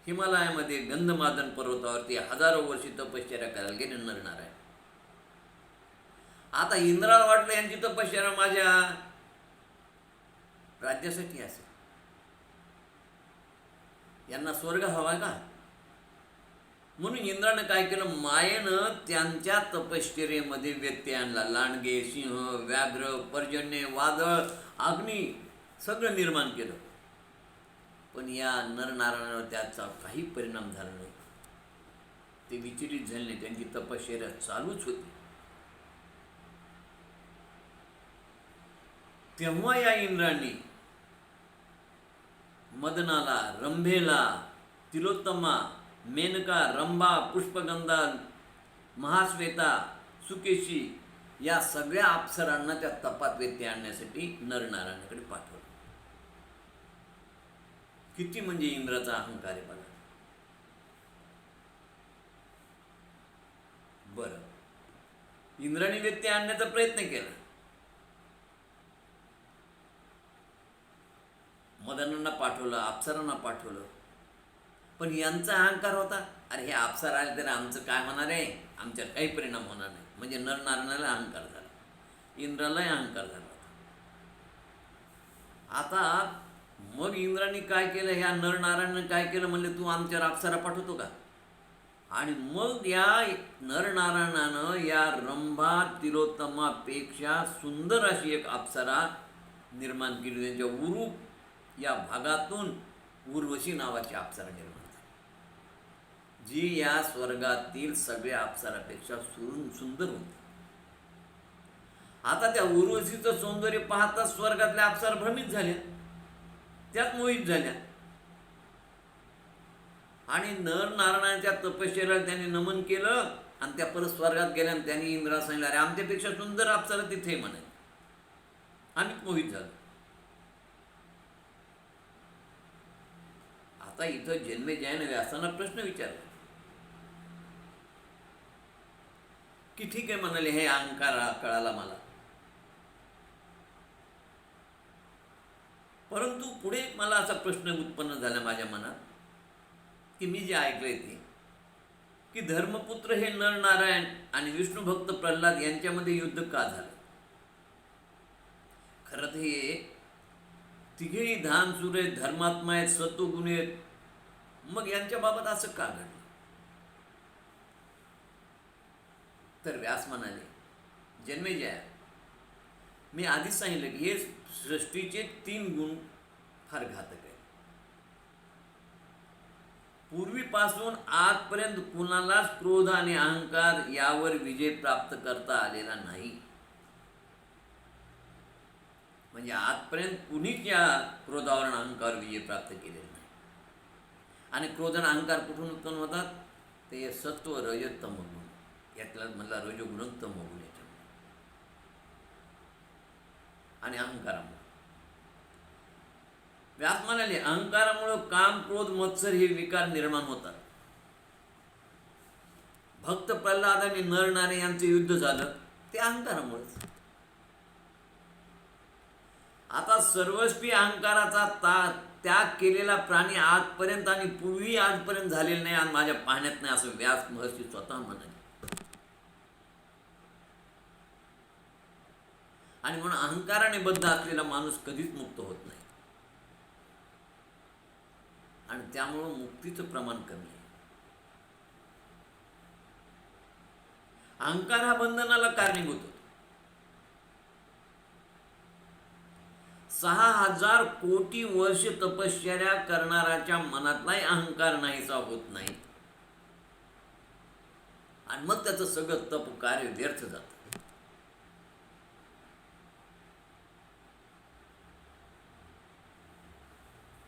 हिमालयामध्ये गंधमादन पर्वतावरती हजारो वर्षी तपश्चर्या करायला गेले नर नारायण. आता इंद्राला वाटलं यांची तपश्चर्या माझ्या राज्यासाठी असेल, यांना स्वर्ग हवा का? म्हणून इंद्रानं काय केलं, मायेनं त्यांच्या तपश्चर्येमध्ये व्यत्यय आणला. लांडगे, सिंह, व्याघ्र, पर्जन्य, वादळ, अग्नी सगळं निर्माण केलं. पण या नरनारायणावर त्याचा काही परिणाम झाला नाही. ते विचलित झाले नाही, त्यांची तपश्चर्या चालूच होती. तेव्हा या इंद्रांनी मदनाला, रंभेला, तिलोत्तमा, मेनका, रंभा, पुष्पगंधा, महाश्वेता, सुकेशी या सगळ्या अप्सरांना त्या तपात व्यत्यय आणण्यासाठी नरनारायणाकडे पाठवलं. किती म्हणजे इंद्राचा अहंकार आहे बघा. बरं, इंद्राने व्यत्यय आणण्याचा प्रयत्न केला. मदनांना पाठवलं, अप्सरांना पाठवलं. पण यांचा अहंकार होता, अरे हे अप्सर आले तर आमचं काय होणार आहे, आमच्यावर काही परिणाम होणार नाही. म्हणजे नरनारायणाला अहंकार झाला, इंद्रालाही अहंकार झाला. आता मग इंद्राने काय केलं, ह्या नरनारायणाने काय केलं, म्हणले तू आमच्यावर अप्सरा पाठवतो का? आणि मग या नरनारायणानं या रंभा तिलोत्तमापेक्षा सुंदर अशी एक अप्सरा निर्माण केली. त्यांच्या उरू या भागातून उर्वशी नावाची अप्सरा निर्माण झाली, जी या स्वर्गातील सगळ्या अप्सरापेक्षा सुंदर होती. आता त्या उर्वशीचं सौंदर्य पाहता स्वर्गातल्या अप्सरा भ्रमित झाल्या, त्यात मोहित झाल्या. आणि नरनारायणाच्या तपश्चर्याला त्यांनी नमन केलं आणि त्या परत स्वर्गात गेल्या. आणि त्यांनी इंद्राला सांगितलं, अरे आमच्यापेक्षा सुंदर अप्सरा तिथे म्हणे. आम्ही मोहित झालो. आता इथं जन्मेजयाने व्यासांना प्रश्न विचारला की ठीक आहे म्हणाले, हे अहंकार कळाला मला, परंतु पुढे मला असा प्रश्न उत्पन्न झाला माझ्या मनात की मी जे ऐकलंय ते की धर्मपुत्र हे नरनारायण आणि विष्णू भक्त प्रल्हाद यांच्यामध्ये युद्ध का झालं? खरं तर हे तिघेही दानशूर आहेत, धर्मात्मा आहेत, सत्वगुण आहेत. मग यांच्याबाबत असं का घडलं? तर व्यास म्हणाले, जन्मेजया, मी आधीच सांगितलं की हे सृष्टीचे 3 गुण फार घातक आहेत. पूर्वीपासून आजपर्यंत कुणालाच क्रोध आणि अहंकार यावर विजय प्राप्त करता आलेला नाही. म्हणजे आजपर्यंत कुणीच या क्रोधावर आणि अहंकारावर विजय प्राप्त केलेला नाही. आणि क्रोध आणि अहंकार कुठून उत्पन्न होतात? ते सत्व, रज, तमोगुण, यातला मधला रजोगुण, तमोगुण याच्यामध्ये. आणि अहंकारामुळे व्यास म्हणाले, अहंकारामुळे काम, क्रोध, मत्सर हे विकार निर्माण होतात. भक्त प्रल्हाद आणि नरनारायण यांचं युद्ध झालं ते अहंकारामुळेच. आता सर्वस्वी अहंकाराचा त्याग केलेला प्राणी आजपर्यंत आणि पूर्वी आजपर्यंत झालेला नाही आणि माझ्या पाहण्यात नाही, असं व्यास महर्षी स्वतः म्हणाले. आणि म्हणून अहंकाराने बद्ध असलेला माणूस कधीच मुक्त होत नाही, आणि त्यामुळं मुक्तीचं प्रमाण कमी आहे. अहंकार हा बंधनाला कारणीभूत होतो. 6,000 कोटी वर्ष तपश्चर्या करणाऱ्याच्या मनातलाही अहंकार नाहीसा होत नाही, आणि मग त्याचं सगळं तप कार्य व्यर्थ जातं.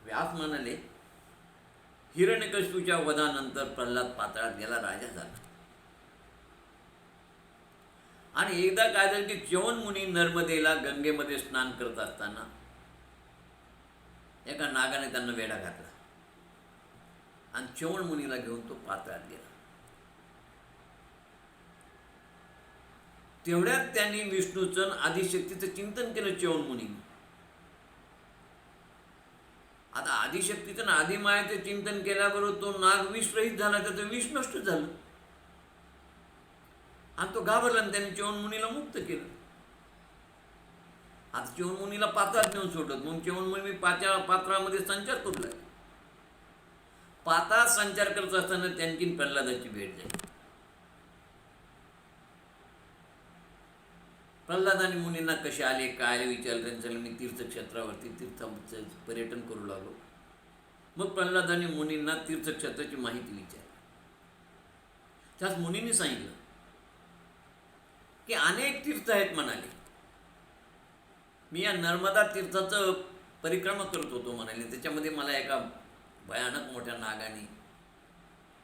व्यास म्हणाले, हिरण्यकशिपूच्या वधानंतर प्रल्हाद पाताळात गेला, राजा झाला. आणि एकदा काय झालं की च्यवन मुनी नर्मदेला गंगेमध्ये स्नान करत असताना एका नागाने त्यांना वेढा घातला, आणि च्यवन मुनीला घेऊन तो पाताळात गेला. तेवढ्यात त्यांनी विष्णूचं आदिशक्तीचं चिंतन केलं च्यवन मुनीने. आता आदिशक्तीचं आदिमायेचं चिंतन केल्याबरोबर तो नाग विषरहित झाला, त्याचं विष नष्ट झालं, आणि तो घाबरला, आणि त्यांनी च्यवन मुनीला मुक्त केलं. आता च्यवन मुनीला पात्रात नेऊन सोडत, मग च्यवन मुनी पात्रामध्ये संचार करू लागले. पात्रात संचार करत असताना त्यांची प्रल्हादाची भेट झाली. प्रल्हाद आणि मुनींना कसे आले, काय आले विचारलं. त्यांचं मी तीर्थक्षेत्रावरती तीर्थाचं पर्यटन करू लागलो. मग प्रल्हाद आणि मुनींना तीर्थक्षेत्राची माहिती विचारली. त्याच मुनींनी सांगितलं की अनेक तीर्थ आहेत म्हणाले. मी या नर्मदा तीर्थाचं परिक्रमा करत होतो म्हणाले. त्याच्यामध्ये मला एका भयानक मोठ्या नागाने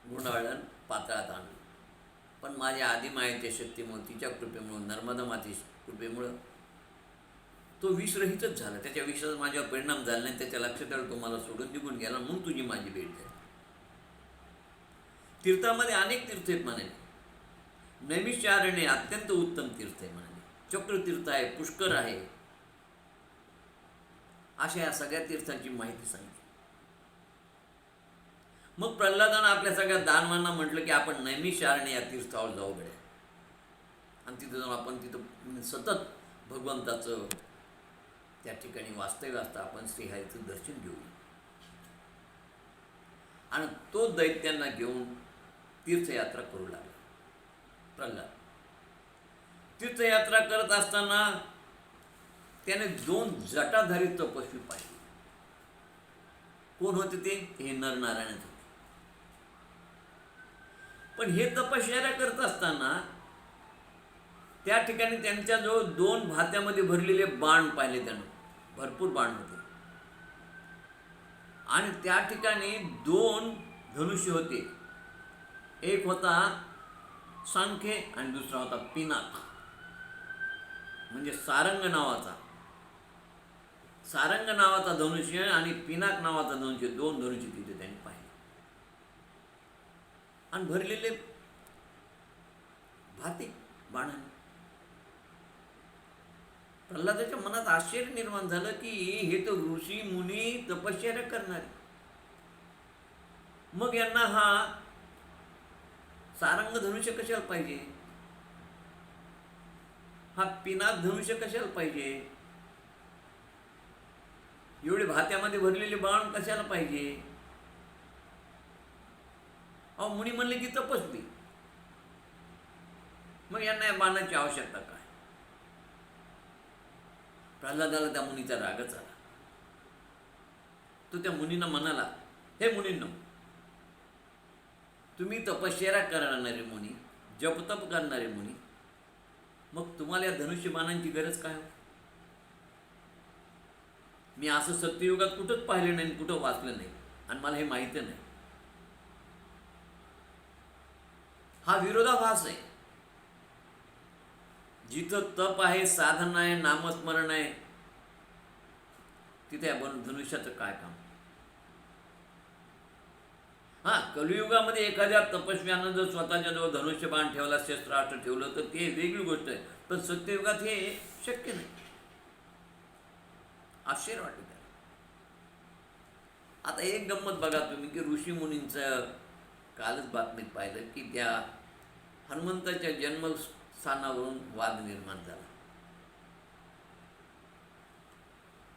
गुंडाळून पाताळात आणलं, पण माझ्या आदिमायेच्या शक्तीमुळे, तिच्या कृपेमुळं, नर्मदा मातेच्या कृपेमुळं तो विषरहितच झाला. त्याच्या विषाचा माझ्यावर परिणाम झाला नाही. त्याच्या लक्षात आलं, तो मला सोडून निघून गेला, म्हणून तुझी माझी भेट झाली. तीर्थामध्ये अनेक तीर्थ आहेत म्हणाले. नैमिषारण्य अत्यंत उत्तम तीर्थ आहे म्हणाले. चक्रतीर्थ आहे, पुष्कर आहे. अशा या सगळ्या तीर्थांची माहिती सांगितली. मग प्रल्हादानं आपल्या सगळ्या दानवांना म्हटलं की आपण नैमिषारण्य या तीर्थावर जाऊ गड्या, आणि तिथं जाऊन आपण तिथं सतत भगवंताचं त्या ठिकाणी वास्तव्य असतं, आपण श्रीहरीचं दर्शन घेऊ. आणि तो दैत्यांना घेऊन तीर्थयात्रा करू लागला. प्रल्हाद तीर्थयात्रा करत असताना त्याने 2 जटाधारी तपस्वी पाहिले. कोण होते ते? हे नरनारायण होते. पण हे तपश्चर्या करत असताना त्या ठिकाणी त्यांच्याजवळ 2 भात्यामध्ये भरलेले बाण पाहिले. त्यानं भरपूर बाण होते, आणि त्या ठिकाणी 2 धनुष्य होते. एक होता सांख्य आणि दुसरा होता पिनाक, म्हणजे सारंग नावाचा धनुष्य आणि पिनाक नावाचा धनुष्य, 2 धनुष्य तिथे त्यांनी पाहिले. आणि भरलेले भाते बाणाने. प्रल्हादाच्या मनात आश्चर्य निर्माण झालं की हे तर ऋषी मुनी तपश्चर्या करणारे, मग यांना हा सारंग धनुष्य कशाला पाहिजे, हा पिनाक धनुष्य कशाला पाहिजे, एवढे भात्यामध्ये भरलेले बाण कशाला पाहिजे. अहो मुनी म्हणले की तपस्वी, मग यांना या बाणाची आवश्यकता काय. प्रल्हादाला त्या मुनीचा रागच आला. तो त्या मुनींना म्हणाला, हे मुनींनो, तुम्ही तपश्चर्या करणारे मुनी, जपतप करणारे मुनी, मग तुम्हाला या धनुष्यबाणांची गरज काय हो. मी असं सत्ययुगात कुठंच पाहिलं नाही, कुठं वाचलं नाही, आणि मला हे माहिती नाही. हा विरोधाभास आहे. जिथं तप आहे, साधना आहे, नामस्मरण आहे, तिथे आपण धनुष्याचं काय काम. हा, कलियुगामध्ये एखाद्या तपस्व्यानं जर स्वतःच्या जवळ धनुष्यबाण ठेवला, शस्त्रास्त्र ठेवलं, तर ते वेगळी गोष्ट आहे. पण सत्ययुगात हे शक्य नाही. आश्चर्य वाटतं त्याला. आता एक गंमत बघा तुम्ही की ऋषी मुनींचं कालच बातमीत पाहिलं की त्या हनुमंताच्या जन्मस्थानावरून वाद निर्माण झाला.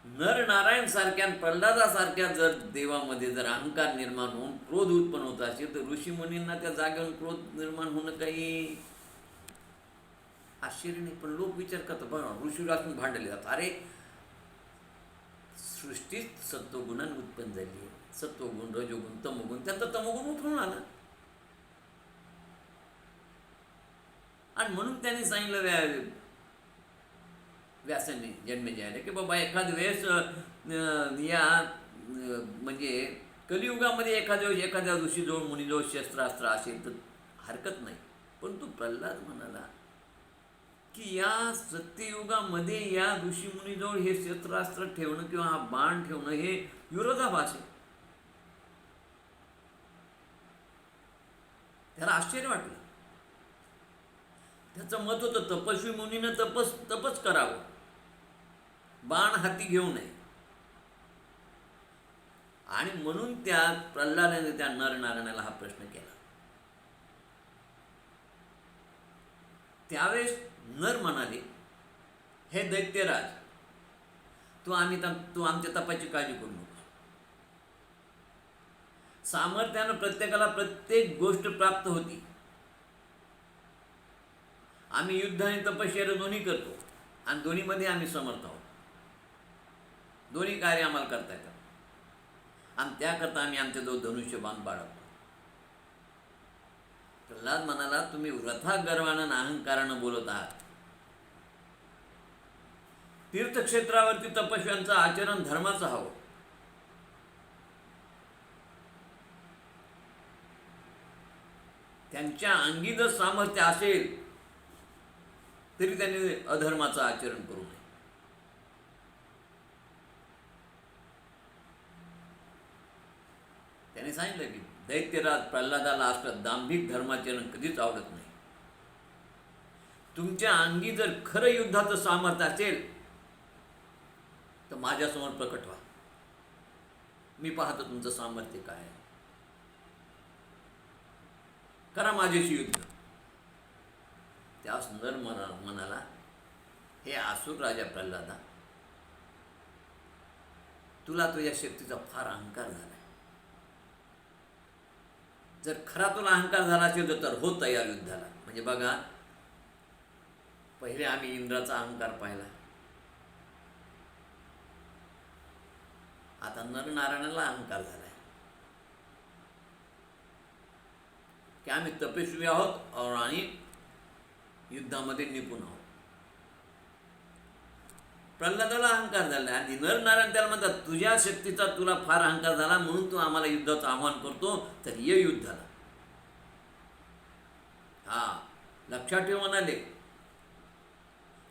नर नारायण सारख्या प्रल्हादासारख्या जर देवामध्ये जर अहंकार निर्माण होऊन क्रोध उत्पन्न होत असेल तर ऋषीमुनींना त्या जागेवर क्रोध निर्माण होणं काही आश्चर्य नाही. पण लोक विचार करतात बघा ऋषीरासून भांडले जातात. अरे सृष्टीत सत्वगुणांनी उत्पन्न झाली आहे. सत्वगुण रजोगुण तमोगुण त्यानंतर तमोगुण उठून आला आणि म्हणून त्यांनी सांगितलं व्यासांनी जन्मेजयाला की बाबा एखाद वेळेस या म्हणजे कलियुगामध्ये एखाद्या वेळेस एखाद्या ऋषीजवळ मुनीजवळ शस्त्रास्त्र असेल तर हरकत नाही. परंतु प्रल्हाद म्हणाला की या सत्ययुगामध्ये या ऋषीमुनीजवळ हे शस्त्रास्त्र ठेवणं किंवा हा बाण ठेवणं हे विरोधाभास आहे. त्याला आश्चर्य वाटलं. त्याचं मत होतं तपस्वी मुनीनं तपच करावं, बाण हाती घेऊ नये. आणि म्हणून त्या प्रल्हादाने त्या नरनारायणाला हा प्रश्न केला. त्यावेळेस नर म्हणाले, हे दैत्यराज, तू आमच्या तपाची काळजी करू नको. सामर्थ्यानं प्रत्येकाला प्रत्येक गोष्ट प्राप्त होती. आम्ही युद्ध आणि तपश्चर्या दोन्ही करतो आणि दोन्हीमध्ये आम्ही समर्थ आहोत. दोन्ही कार्य आम्हाला करता येतात आणि त्याकरता आम्ही आमचे धनुष्यबाण बाळगतो. प्रल्हाद म्हणाला, तुम्ही वृथा गर्वानं अहंकारानं बोलत आहात. तीर्थक्षेत्रावरती तपस्व्यांचं आचरण धर्माचं हवं. त्यांच्या अंगी जर सामर्थ्य असेल तरी त्यांनी अधर्माचं आचरण करू नये. त्याने सांगितलं की दैत्यराज प्रल्हादाला असलं दांभिक धर्माचरण कधीच आवडत नाही. तुमच्या अंगी जर खरं युद्धाचं सामर्थ्य असेल तर माझ्यासमोर प्रकट व्हा. मी पाहतो तुमचं सामर्थ्य काय आहे. करा माझ्याशी युद्ध. त्यास नर म्हणाला, हे असुर राजा प्रल्हादा, तुला तुझ्या शक्तीचा फार अहंकार झाला. जर खरा तुला अहंकार झाला असेल तर हो तयार युद्धाला. म्हणजे बघा, पहिले आम्ही इंद्राचा अहंकार पाहिला, आता नरनारायणाला अहंकार झालाय की आम्ही तपस्वी आहोत आणि युद्धामध्ये निपुण आहोत. प्रल्हादाला अहंकार झाला आणि नरनारायण त्याला म्हणतात, तुझ्या शक्तीचा तुला फार अहंकार झाला म्हणून तू आम्हाला युद्धाचं आव्हान करतो, तर ये युद्धाला. हा लक्षात ठेव म्हणाले,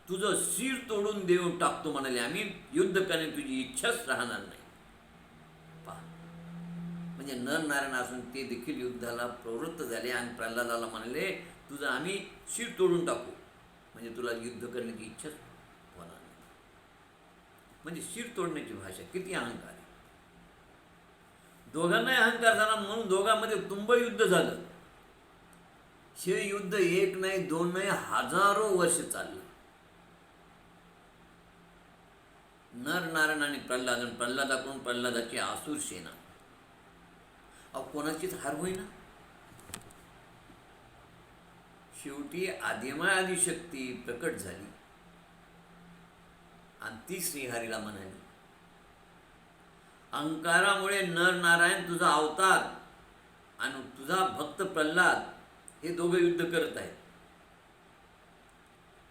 तुझं शिर तोडून देऊन टाकतो म्हणाले आम्ही. युद्ध करणे तुझी इच्छाच राहणार नाही. पहा, म्हणजे नरनारायण असून ते देखील युद्धाला प्रवृत्त झाले आणि प्रल्हादाला म्हणाले, तुझं आम्ही शिर तोडून टाकू, म्हणजे तुला युद्ध करण्याची इच्छाच होणार नाही. म्हणजे शिर तोडण्याची भाषा. किती अहंकार आहे. दोघांनाही अहंकार झाला म्हणून दोघांमध्ये तुंब युद्ध झालं. हे युद्ध एक नाही, दोन नाही, हजारो वर्ष चाललं. नरनारायण आणि प्रल्हादाकडून प्रल्हादाची आसुर सेना. कोणाचीच हार होईना. शेवटी आदिमाय आदिशक्ती प्रकट झाली आणि ती श्रीहरीला म्हणाली, अहंकारामुळे नरनारायण तुझा अवतार आणि तुझा भक्त प्रल्हाद हे दोघं युद्ध करत आहेत.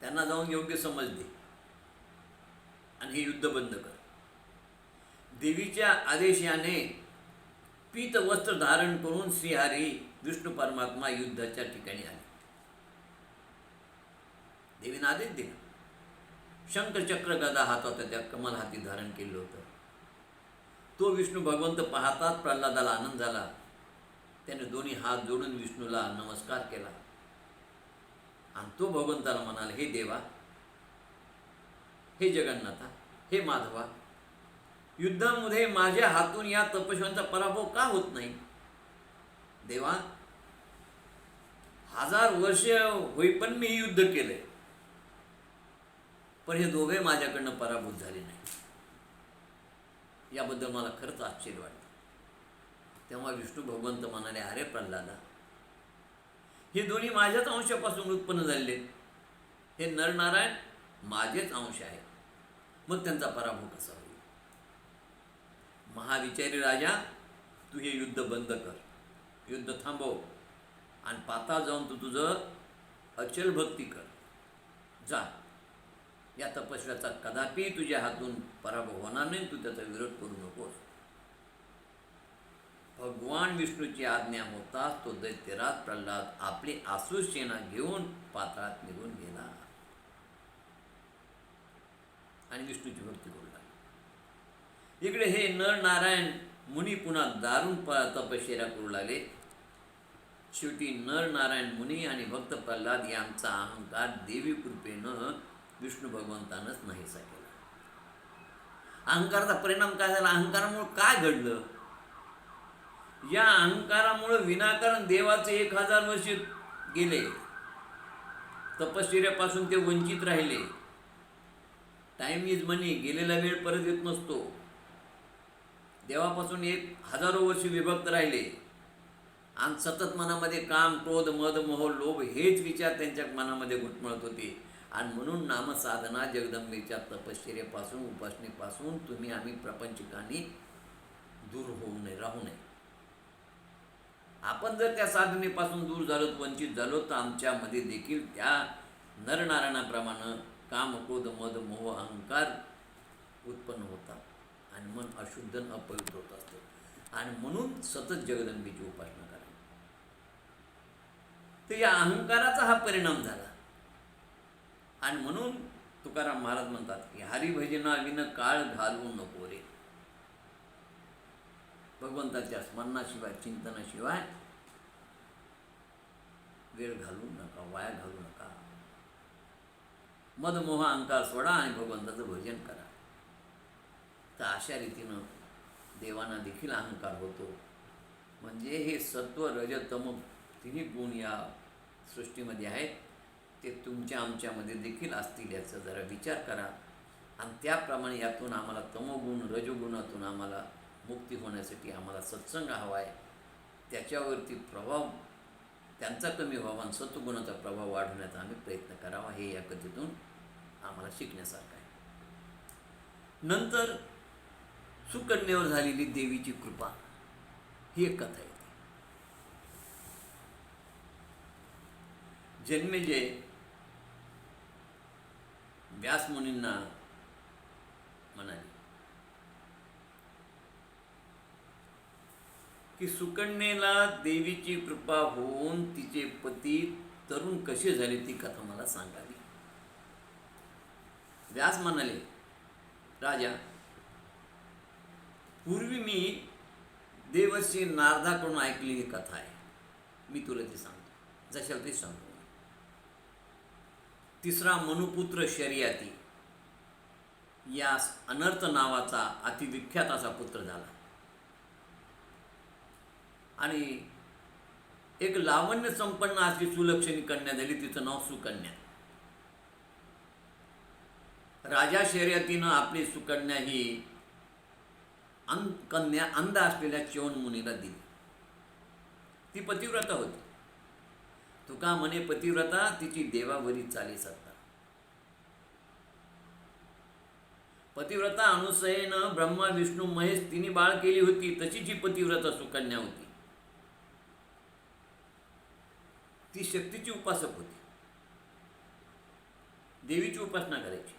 त्यांना जाऊन योग्य समज दे आणि हे युद्ध बंद कर. देवीच्या आदेशाने पीत वस्त्र धारण करून श्रीहरी विष्णू परमात्मा युद्धाच्या ठिकाणी आले. देवीने आदेश दिला. शंखचक्र गदा हातात त्या कमल हाती धारण केलं होतं. तो विष्णू भगवंत पाहतात प्रल्हादाला आनंद झाला. त्याने दोन्ही हात जोडून विष्णूला नमस्कार केला आणि तो भगवंताला म्हणाला, हे देवा, हे जगन्नाथा, हे माधवा, युद्धामध्ये माझ्या हातून या तपस्व्यांचा पराभव का होत नाही? देवा, 1000 वर्ष होई पण मी युद्ध केलंय, पण हे दोघे माझ्याकडनं पराभूत झाले नाही. याबद्दल मला खरंच आश्चर्य वाटतं. तेव्हा विष्णू भगवंत म्हणाले, अरे प्रल्हादा, हे दोन्ही माझ्याच अंशापासून उत्पन्न झालेले, हे नरनारायण माझेच अंश आहेत, मग त्यांचा पराभव कसा होईल? महाविचारी राजा, तू हे युद्ध बंद कर, युद्ध थांबव आणि पाताळ जाऊन तू तुझं अचल भक्ती कर. जा, या तपस्व्याचा कदापि तुझ्या हातून पराभव होणार नाही, तू त्याचा विरोध करू नकोस. भगवान विष्णूची आज्ञा होताच तो दैत्यराज प्रल्हाद आपली आसुर सेना घेऊन पाताळात निघून गेला आणि विष्णूची भक्ती करू लागला. इकडे हे नर नारायण मुनी पुन्हा दारुण तपश्चर्या करू लागले. शेवटी नर नारायण मुनी आणि भक्त प्रल्हाद यांचा अहंकार देवी कृपेनं विष्णू भगवंतानंच नाहीसा केला. अहंकाराचा परिणाम काय झाला? अहंकारामुळे काय घडलं? या अहंकारामुळे विनाकारण देवाचे 1000 वर्ष गेले, तपश्चर्यापासून ते वंचित राहिले. टाइम इज मनी, गेलेला वेळ परत येत नसतो. देवापासून 1000 वर्ष विभक्त राहिले आणि सतत मनामध्ये काम, क्रोध, मद, मोह, लोभ हेच विचार त्यांच्या मनामध्ये घुटमळत होते. आणि म्हणून नामसाधना जगदंबेच्या तपश्चर्यापासून, उपासनेपासून तुम्ही आम्ही प्रपंचिकांनी दूर होऊ नये, राहू नये. आपण जर त्या साधनेपासून दूर झालो, वंचित झालो, तर आमच्यामध्ये देखील त्या नरनारायणाप्रमाणे काम, क्रोध, मद, मोह, अहंकार उत्पन्न होतात आणि मन अशुद्ध, अपवित्र होत असतं. आणि म्हणून सतत जगदंबेची उपासना करा. तर या अहंकाराचा हा परिणाम झाला. आणि म्हणून तुकाराम महाराज म्हणतात की हरिभजना विन काळ घालवू नको रे. भगवंताच्या स्मरणाशिवाय, चिंतनाशिवाय वेळ घालवू नका, वाया घालू नका. मदमोह अहंकार सोडा आणि भगवंताचं भजन करा. तर अशा रीतीनं देवांना देखील अहंकार होतो. म्हणजे हे सत्व, रज, तम तिन्ही गुण या सृष्टीमध्ये आहेत, ते तुमच्या आमच्यामध्ये देखील असतील याचा जरा विचार करा. आणि त्याप्रमाणे यातून आम्हाला तमोगुण, रजोगुणातून आम्हाला मुक्ती होण्यासाठी आम्हाला सत्संग हवा आहे. त्याच्यावरती प्रभाव त्यांचा कमी व्हावा आणि सत्वगुणाचा प्रभाव वाढवण्याचा आम्ही प्रयत्न करावा. हे या कथेतून आम्हाला शिकण्यासारखं आहे. नंतर सुकन्येवर झालेली देवीची कृपा ही एक कथा आहे. जन्मेजय व्यासमुनींना म्हणाले की सुकन्येला देवीची कृपा होऊन तिचे पती तरुण कसे झाले ती कथा मला सांगावी. व्यास म्हणाले, राजा, पूर्वी मी देवर्षी नारदाकडून ऐकलेली कथा आहे, मी तुला ती सांगतो, जशा ती सांगतो. तिसरा मनुपुत्र शर्यती यास अनर्थ नावाचा अतिविख्यात असा पुत्र झाला आणि एक लावण्य संपन्न अशी सुलक्षणी कन्या झाली, तिचं नाव सुकन्या. राजा शर्यतीनं आपली सुकन्या ही कन्या अंध असलेल्या च्यवन मुनीला दिली. ती पतिव्रता होती. तुका म्हणे पतिव्रता तिची देवावरी चाली सत्ता. पतिव्रता अनुसयेनं ब्रह्मा, विष्णू, महेश तिने बाळ केली होती, तशी जी पतिव्रता सुकन्या होती ती शक्तीची उपासक होती, देवीची उपासना करायची.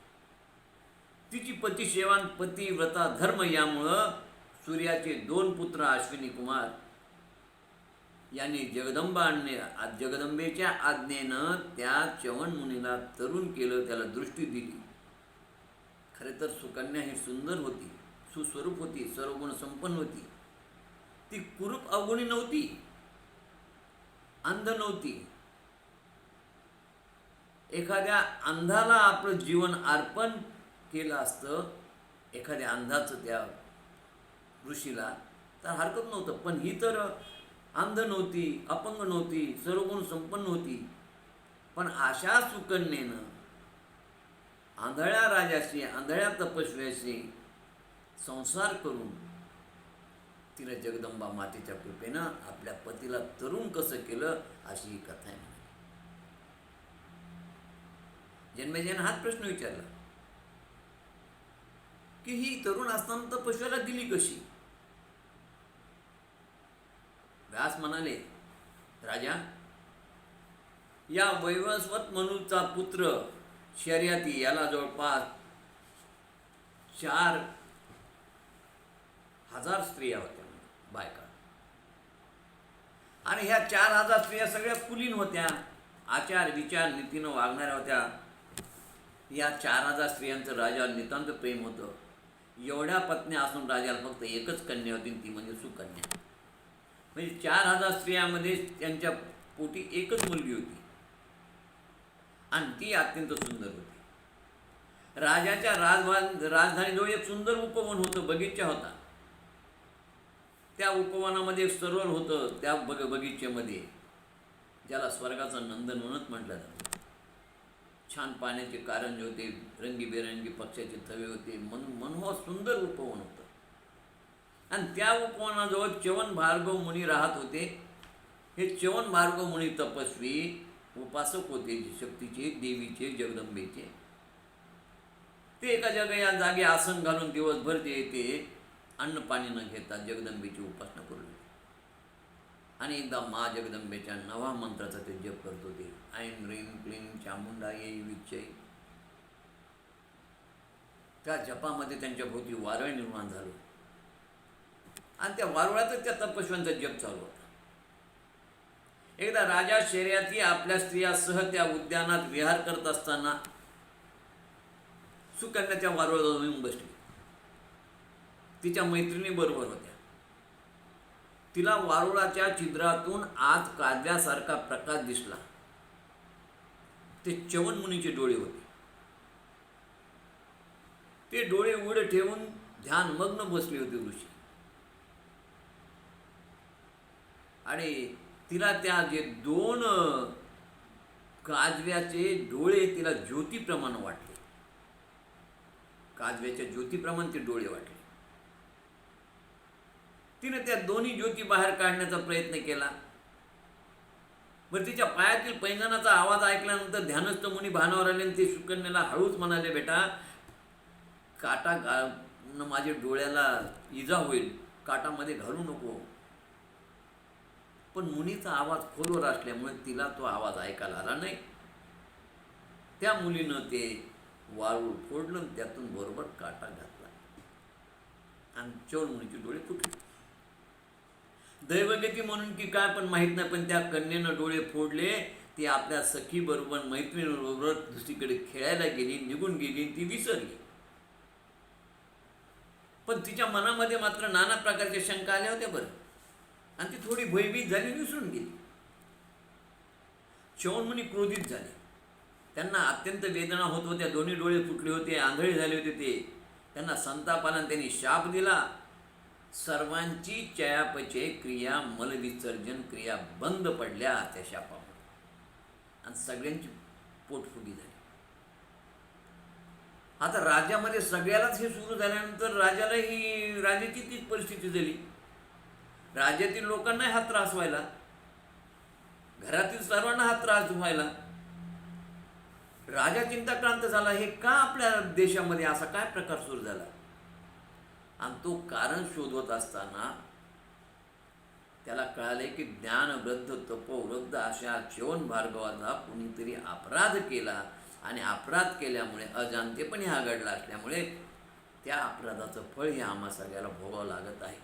तिची पतिसेवान पतिव्रता धर्म यामुळं सूर्याचे 2 पुत्र अश्विनी कुमार यांनी जगदंबेच्या आज्ञेनं त्या च्यवन मुनीला तरुण केलं, त्याला दृष्टी दिली. खरे तर सुकन्या ही सुंदर होती, सुस्वरूप होती, सर्वगुण संपन्न होती. ती कुरूप अवगुणी नव्हती, अंध नव्हती. एखाद्या अंधाला आपलं जीवन अर्पण केलं असतं, एखाद्या अंधाचं त्या ऋषीला, तर हरकत नव्हतं. पण ही तर अंध नव्हती, अपंग नव्हती, सर्वगुण संपन्न होती. पण अशा सुकन्येनं आंधळ्या राजाशी, आंधळ्या तपस्व्याशी संसार करून तिने जगदंबा मातेच्या कृपेनं आपल्या पतीला तरुण कसं केलं अशी ही कथा आहे. जन्मेजयनं हाच प्रश्न विचारला की ही तरुण असताना तपस्याला दिली कशी. व्यास म्हणाले, राजा, या वैवस्वत मनूचा पुत्र शर्यती याला जवळपास 4,000 स्त्रिया होत्या, बायका. आणि ह्या 4,000 स्त्रिया सगळ्या कुलीन होत्या, आचार विचार नीतीनं वागणाऱ्या होत्या. या 4,000 स्त्रियांचं राजाला नितांत प्रेम होतं. एवढ्या पत्न्या असून राजाला फक्त एकच कन्या होती, ती म्हणजे सुकन्या. म्हणजे 4,000 स्त्रियांमध्ये त्यांच्या पोटी एकच मुलगी होती आणि ती अत्यंत सुंदर होती. राजाच्या राजधानीजवळ एक सुंदर उपवन होतं, बगीचा होता. त्या उपवनामध्ये एक सरोवर होतं. त्या बगीचेमध्ये, ज्याला स्वर्गाचं नंदन म्हणत म्हटलं जातं, छान पाण्याचे कारंजे होते, रंगीबेरंगी पक्ष्याचे थवे होते, मनोहर सुंदर उपवन होतं. आणि त्या उपवनाजवळ च्यवन भार्गव मुनी राहत होते. हे च्यवन भार्गव मुनी तपस्वी उपासक होते, शक्तीचे, देवीचे, जगदंबेचे. ते एका जागी आसन घालून दिवसभर ते अन्न पाणी न घेता जगदंबेची उपासना करू लागले. आणि एकदा मा जगदंबेच्या नवा मंत्राचा ते जप करत होते, ऐं ह्रीं क्लीं चामुंडा येई विच्चय. त्या जपामध्ये त्यांच्या भोवती वारुळ निर्माण झालं आणि त्या वारुळातच त्या तपस्व्यांचा जप चालू होता. एकदा राजा शर्यती आपल्या स्त्रियासह त्या उद्यानात विहार करत असताना सुकन्या त्या वारुळाजवळ येऊन बसली. तिच्या मैत्रिणी बरोबर होत्या. तिला वारुळाच्या छिद्रातून आत काजव्यासारखा प्रकाश दिसला. ते च्यवन मुनीचे डोळे होते. ते डोळे उघडे ठेवून ध्यानमग्न बसले होते ऋषी. आणि तिला त्या जे 2 काजव्याचे डोळे तिला ज्योतीप्रमाणे वाटले. काजव्याच्या ज्योतीप्रमाणे ते डोळे वाटले. तिने त्या दोन्ही ज्योती बाहेर काढण्याचा प्रयत्न केला. बरं, तिच्या पायातील पैंजणाचा आवाज ऐकल्यानंतर ध्यानस्थ मुनी भानावर आले आणि ते सुकन्याला हळूच म्हणाले, बेटा, काटा माझ्या डोळ्याला इजा होईल, काटामध्ये घालू नको. पण मुनीचा आवाज खोलवर असल्यामुळे तिला तो आवाज ऐकायला आला नाही. त्या मुलीनं ते वारुळ फोडलं, त्यातून बरोबर काटा घातला आणि च्यवन मुनीचे डोळे फुटले. दैवगती म्हणून की काय पण माहीत नाही, पण त्या कन्येनं डोळे फोडले. ती आपल्या सखीबरोबर, मैत्रिणीबरोबर दुसरीकडे खेळायला गेली, निघून गेली, ती विसरली. पण तिच्या मनामध्ये मात्र नाना प्रकारच्या शंका आल्या होत्या बरं, आणि ती थोडी भयभीत झाली, विसरून गेली. च्यवन मुनी क्रोधित झाले. त्यांना अत्यंत वेदना होत होत्या. दोन्ही डोळे फुटले होते, आंधळे झाले होते. त्यांना संताप आला आणि त्यांनी शाप दिला. सर्वांची चयापचय क्रिया, मलविसर्जन क्रिया बंद पडल्या त्या शापामुळे आणि सगळ्यांची पोटफुगी झाली. आता राज्यामध्ये सगळ्यालाच हे सुरू झाल्यानंतर राजाची तीच परिस्थिती झाली. राज्यातील लोकांनाही हा त्रास व्हायला, घरातील सर्वांना हा त्रास व्हायला. राजा चिंताक्रांत झाला, हे का आपल्या देशामध्ये असा काय प्रकार सुरू झाला. आणि तो कारण शोधत असताना त्याला कळाले की ज्ञानवृद्ध तपोवृद्ध अशा च्यवन भार्गवाचा कुणीतरी अपराध केला आणि अपराध केल्यामुळे अजाणतेपणी हा घडला असल्यामुळे त्या अपराधाचं फळ हे आम्हा सगळ्याला भोगावं लागत आहे.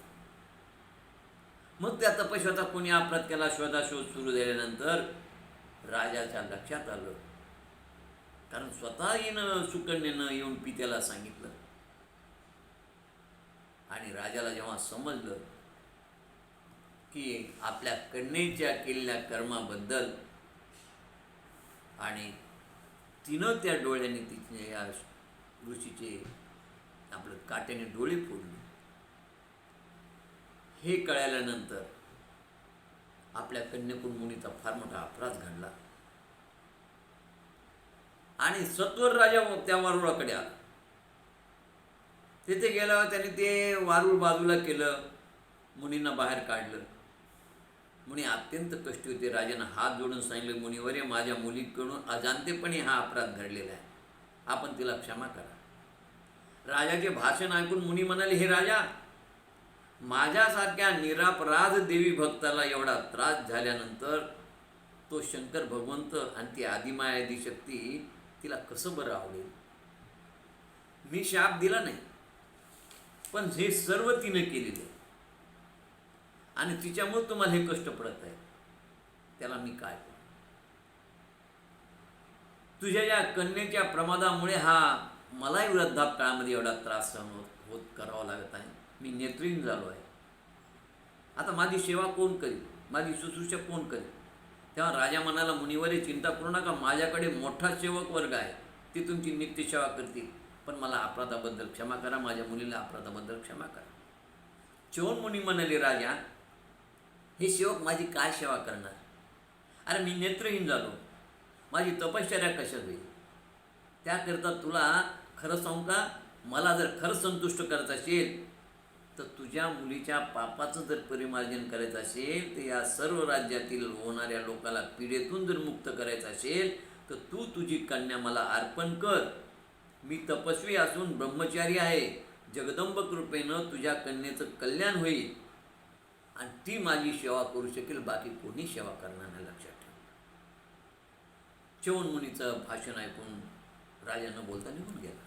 मग त्या तपस्याचा कोणी अपराध केला, शोधाशोध सुरू झाल्यानंतर राजाच्या लक्षात आलं. कारण स्वतः सुकन्येनं येऊन पित्याला सांगितलं. आणि राजाला जेव्हा समजलं की आपल्या कन्येच्या केलेल्या कर्माबद्दल आणि तिनं त्या डोळ्यांनी तिने या ऋषीचे आपलं काट्याने डोळे फोडले, हे कळल्यानंतर आपल्या कन्येकडून मुनीचा फार मोठा अपराध घडला आणि सत्वर राजा त्या वारुळाकडे आला तिथे गेल्यावर त्याने ते वारूळ बाजूला केलं, मुनींना बाहेर काढलं. मुनी अत्यंत कष्टी होते. राजानं हात जोडून सांगितलं, मुनीवर माझ्या मुलीकडून अजाणतेपणे हा अपराध घडलेला आहे, आपण तिला क्षमा करा. राजाचे भाषण ऐकून मुनी म्हणाले, हे राजा, माझ्यासारख्या निरापराध देवी भक्ताला एवढा त्रास झाल्यानंतर तो शंकर भगवंत आणि ती आदिमाया शक्ती तिला कसं बरं आवडेल? मी शाप दिला नाही, पण हे सर्व तिने केलेले आहे आणि तिच्यामुळे तुम्हाला हे कष्ट पडत आहे, त्याला मी काय करू? तुझ्या या कन्येच्या प्रमादामुळे हा मलाही वृद्धापकाळामध्ये एवढा त्रास सहन होत करावा लागत आहे. मी नेत्रहीन झालो आहे. आता माझी सेवा कोण करेल? माझी शुश्रूषा कोण करेल? तेव्हा राजा म्हणाला, मुनिवरे चिंता करू नका, माझ्याकडे मोठा सेवक वर्ग आहे, ते तुमची नित्य सेवा करतील, पण मला अपराधाबद्दल क्षमा करा, माझ्या मुलीला अपराधाबद्दल क्षमा करा. च्यवन मुनी म्हणाले, राजा, हे सेवक माझी काय सेवा करणार? अरे मी नेत्रहीन झालो, माझी तपश्चर्या कशा होईल? त्याकरता तुला खरं सांगू का, मला जर खरं संतुष्ट करायचं असेल तर तुझ्या मुलीच्या पापाचं जर परिमार्जन करायचं असेल, तर या सर्व राज्यातील होणाऱ्या लोकाला पीडेतून जर मुक्त करायचं असेल तर तू तुझी कन्या मला अर्पण कर. मी तपस्वी असून ब्रह्मचारी आहे. जगदंब कृपेनं तुझ्या कन्येचं कल्याण होईल आणि ती माझी सेवा करू शकेल, बाकी कोणी सेवा करणार नाही, लक्षात ठेव. च्यवन मुनीचं भाषण ऐकून राजानं बोलता निघून गेला.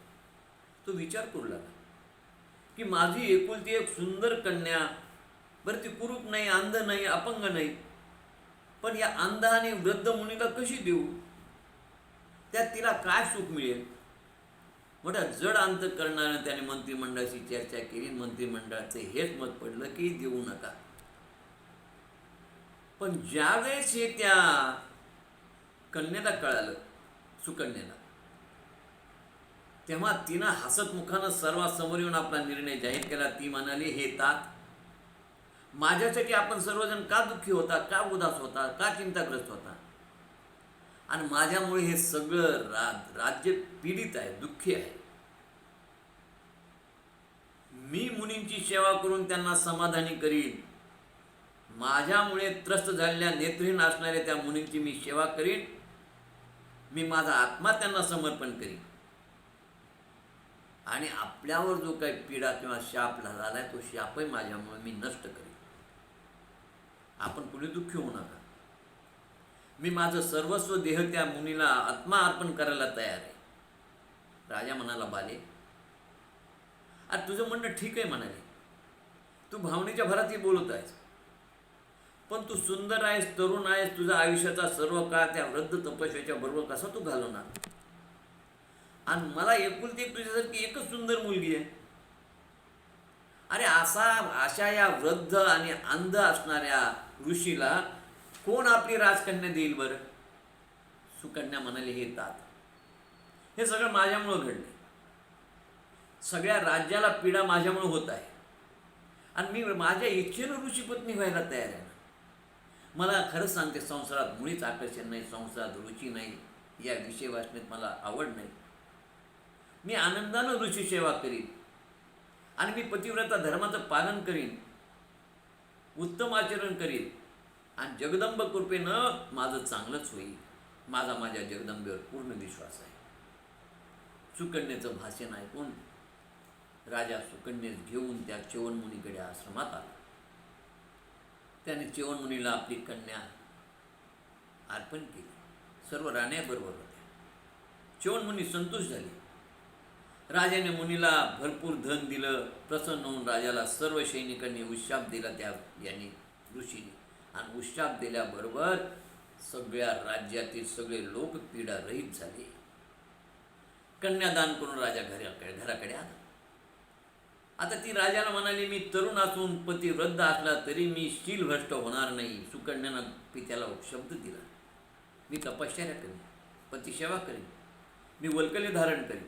तो विचार करू लागला की माझी एकुलती एक सुंदर कन्या, बरं ती कुरूप नाही, अंध नाही, अपंग नाही, पण या अंध आणि वृद्ध मुनीला कशी देऊ? त्यात तिला काय सुख मिळेल? मोठ्या जड अंत करणाऱ्या त्याने मंत्रिमंडळाशी चर्चा केली. मंत्रिमंडळाचे हेच मत पडलं की देऊ नका. पण ज्यावेळेस हे त्या कन्येला कळालं, सुकन्येला, तेव्हा तिनं हसत मुखानं सर्वांसमोर येऊन आपला निर्णय जाहीर केला. ती म्हणाली, हे तात, माझ्यासाठी आपण सर्वजण का दुःखी होता, का उदास होता, का चिंताग्रस्त होता? आणि माझ्यामुळे हे सगळं राज्य पीडित आहे, दुःखी आहे. मी मुनींची सेवा करून त्यांना समाधानी करीन. माझ्यामुळे त्रस्त झालेल्या नेत्रहीन असणाऱ्या त्या मुनींची मी सेवा करीन. मी माझा आत्मा त्यांना समर्पण करीन आणि आपल्यावर जो काही पीडा किंवा शाप झाला आहे तो शापही माझ्यामुळे मी नष्ट करीन. आपण कुणी दुःखी होऊ नका. मी माझं सर्वस्व देह त्या मुनीला आत्मा अर्पण करायला तयार आहे. राजा म्हणाला, बाले, अरे तुझं म्हणणं ठीक आहे म्हणाले, तू भावनेच्या भरातही बोलत आहेस, पण तू सुंदर आहेस, तरुण आहेस, तुझा आयुष्याचा सर्व काळ त्या वृद्ध तपस्याच्या बरोबर कसा तू घालवणार? आणि मला एकुलती एक तुझ्यासारखी एकच सुंदर मुलगी आहे. अरे अशा या वृद्ध आणि अंध असणाऱ्या ऋषीला कोण आपली राजकन्या देईल बरं? सुकन्या म्हणाली, हे तात, हे सगळं माझ्यामुळं घडले. सगळ्या राज्याला पीडा माझ्यामुळे होत आहे आणि मी माझ्या इच्छेनं ऋषीपत्नी व्हायला तयार आहे. मला खरंच सांगते, संसारात मुळीच आकर्षण नाही, संसारात रुची नाही, या विषय वाचण्यात मला आवड नाही. मी आनंदानं ऋषी सेवा करीन आणि मी पतिव्रता धर्माचं पालन करीन, उत्तम आचरण करीन आणि जगदंब कृपेनं माझं चांगलंच होईल. माझ्या जगदंबेवर पूर्ण विश्वास आहे. सुकन्येचं भाषण ऐकून राजा सुकन्येस घेऊन त्या च्यवन मुनीकडे आश्रमात आला. त्याने च्यवन मुनीला आपली कन्या अर्पण केली. सर्व राण्या बरोबर होत्या. च्यवन मुनी संतुष्ट झाली. राजाने मुनीला भरपूर धन दिलं. प्रसन्न होऊन राजाला सर्व सैनिकांनी उशाप दिला त्या यांनी ऋषीने, आणि उशाप दिल्याबरोबर सगळ्या राज्यातील सगळे लोक पीडारहित झाले. कन्यादान करून राजा घराकडे आला. आता ती राजाला म्हणाली, मी तरुण असून पती वृद्ध असला तरी मी शीलभ्रष्ट होणार नाही. सुकन्यानं पित्याला शब्द दिला, मी तपश्चर्या करीन, पती सेवा करीन, मी वल्कले धारण करीन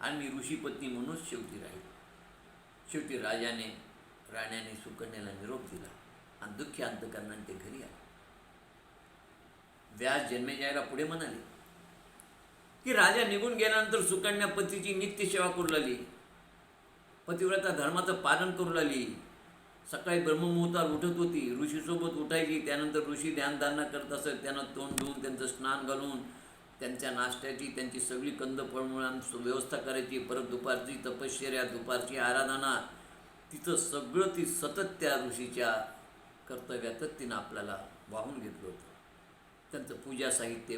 आणि मी ऋषीपत्नी म्हणूनच शेवटी राहील. शेवटी राण्याने सुकन्याला निरोप दिला आणि दुःखी अंतकरणाने ते घरी आले. व्यास जन्मेजयाला पुढे म्हणाले की राजा निघून गेल्यानंतर सुकन्या पतीची नित्य सेवा करू लागली, पतिव्रता धर्माचं पालन करू लागली. सकाळी ब्रह्ममुहूर्तावर उठत होती, ऋषीसोबत उठायची. त्यानंतर ऋषी ध्यानधारणा करत असत. त्यांना तोंड धुवून त्यांचं स्नान घालून त्यांच्या नाश्त्याची त्यांची सगळी कंद फळमुळांची व्यवस्था करायची. परत दुपारची तपश्चर्या, दुपारची आराधना, तिचं सगळं ती सतत त्या ऋषीच्या कर्तव्यातच तिनं आपल्याला वाहून घेतलं होतं. त्यांचं पूजा साहित्य,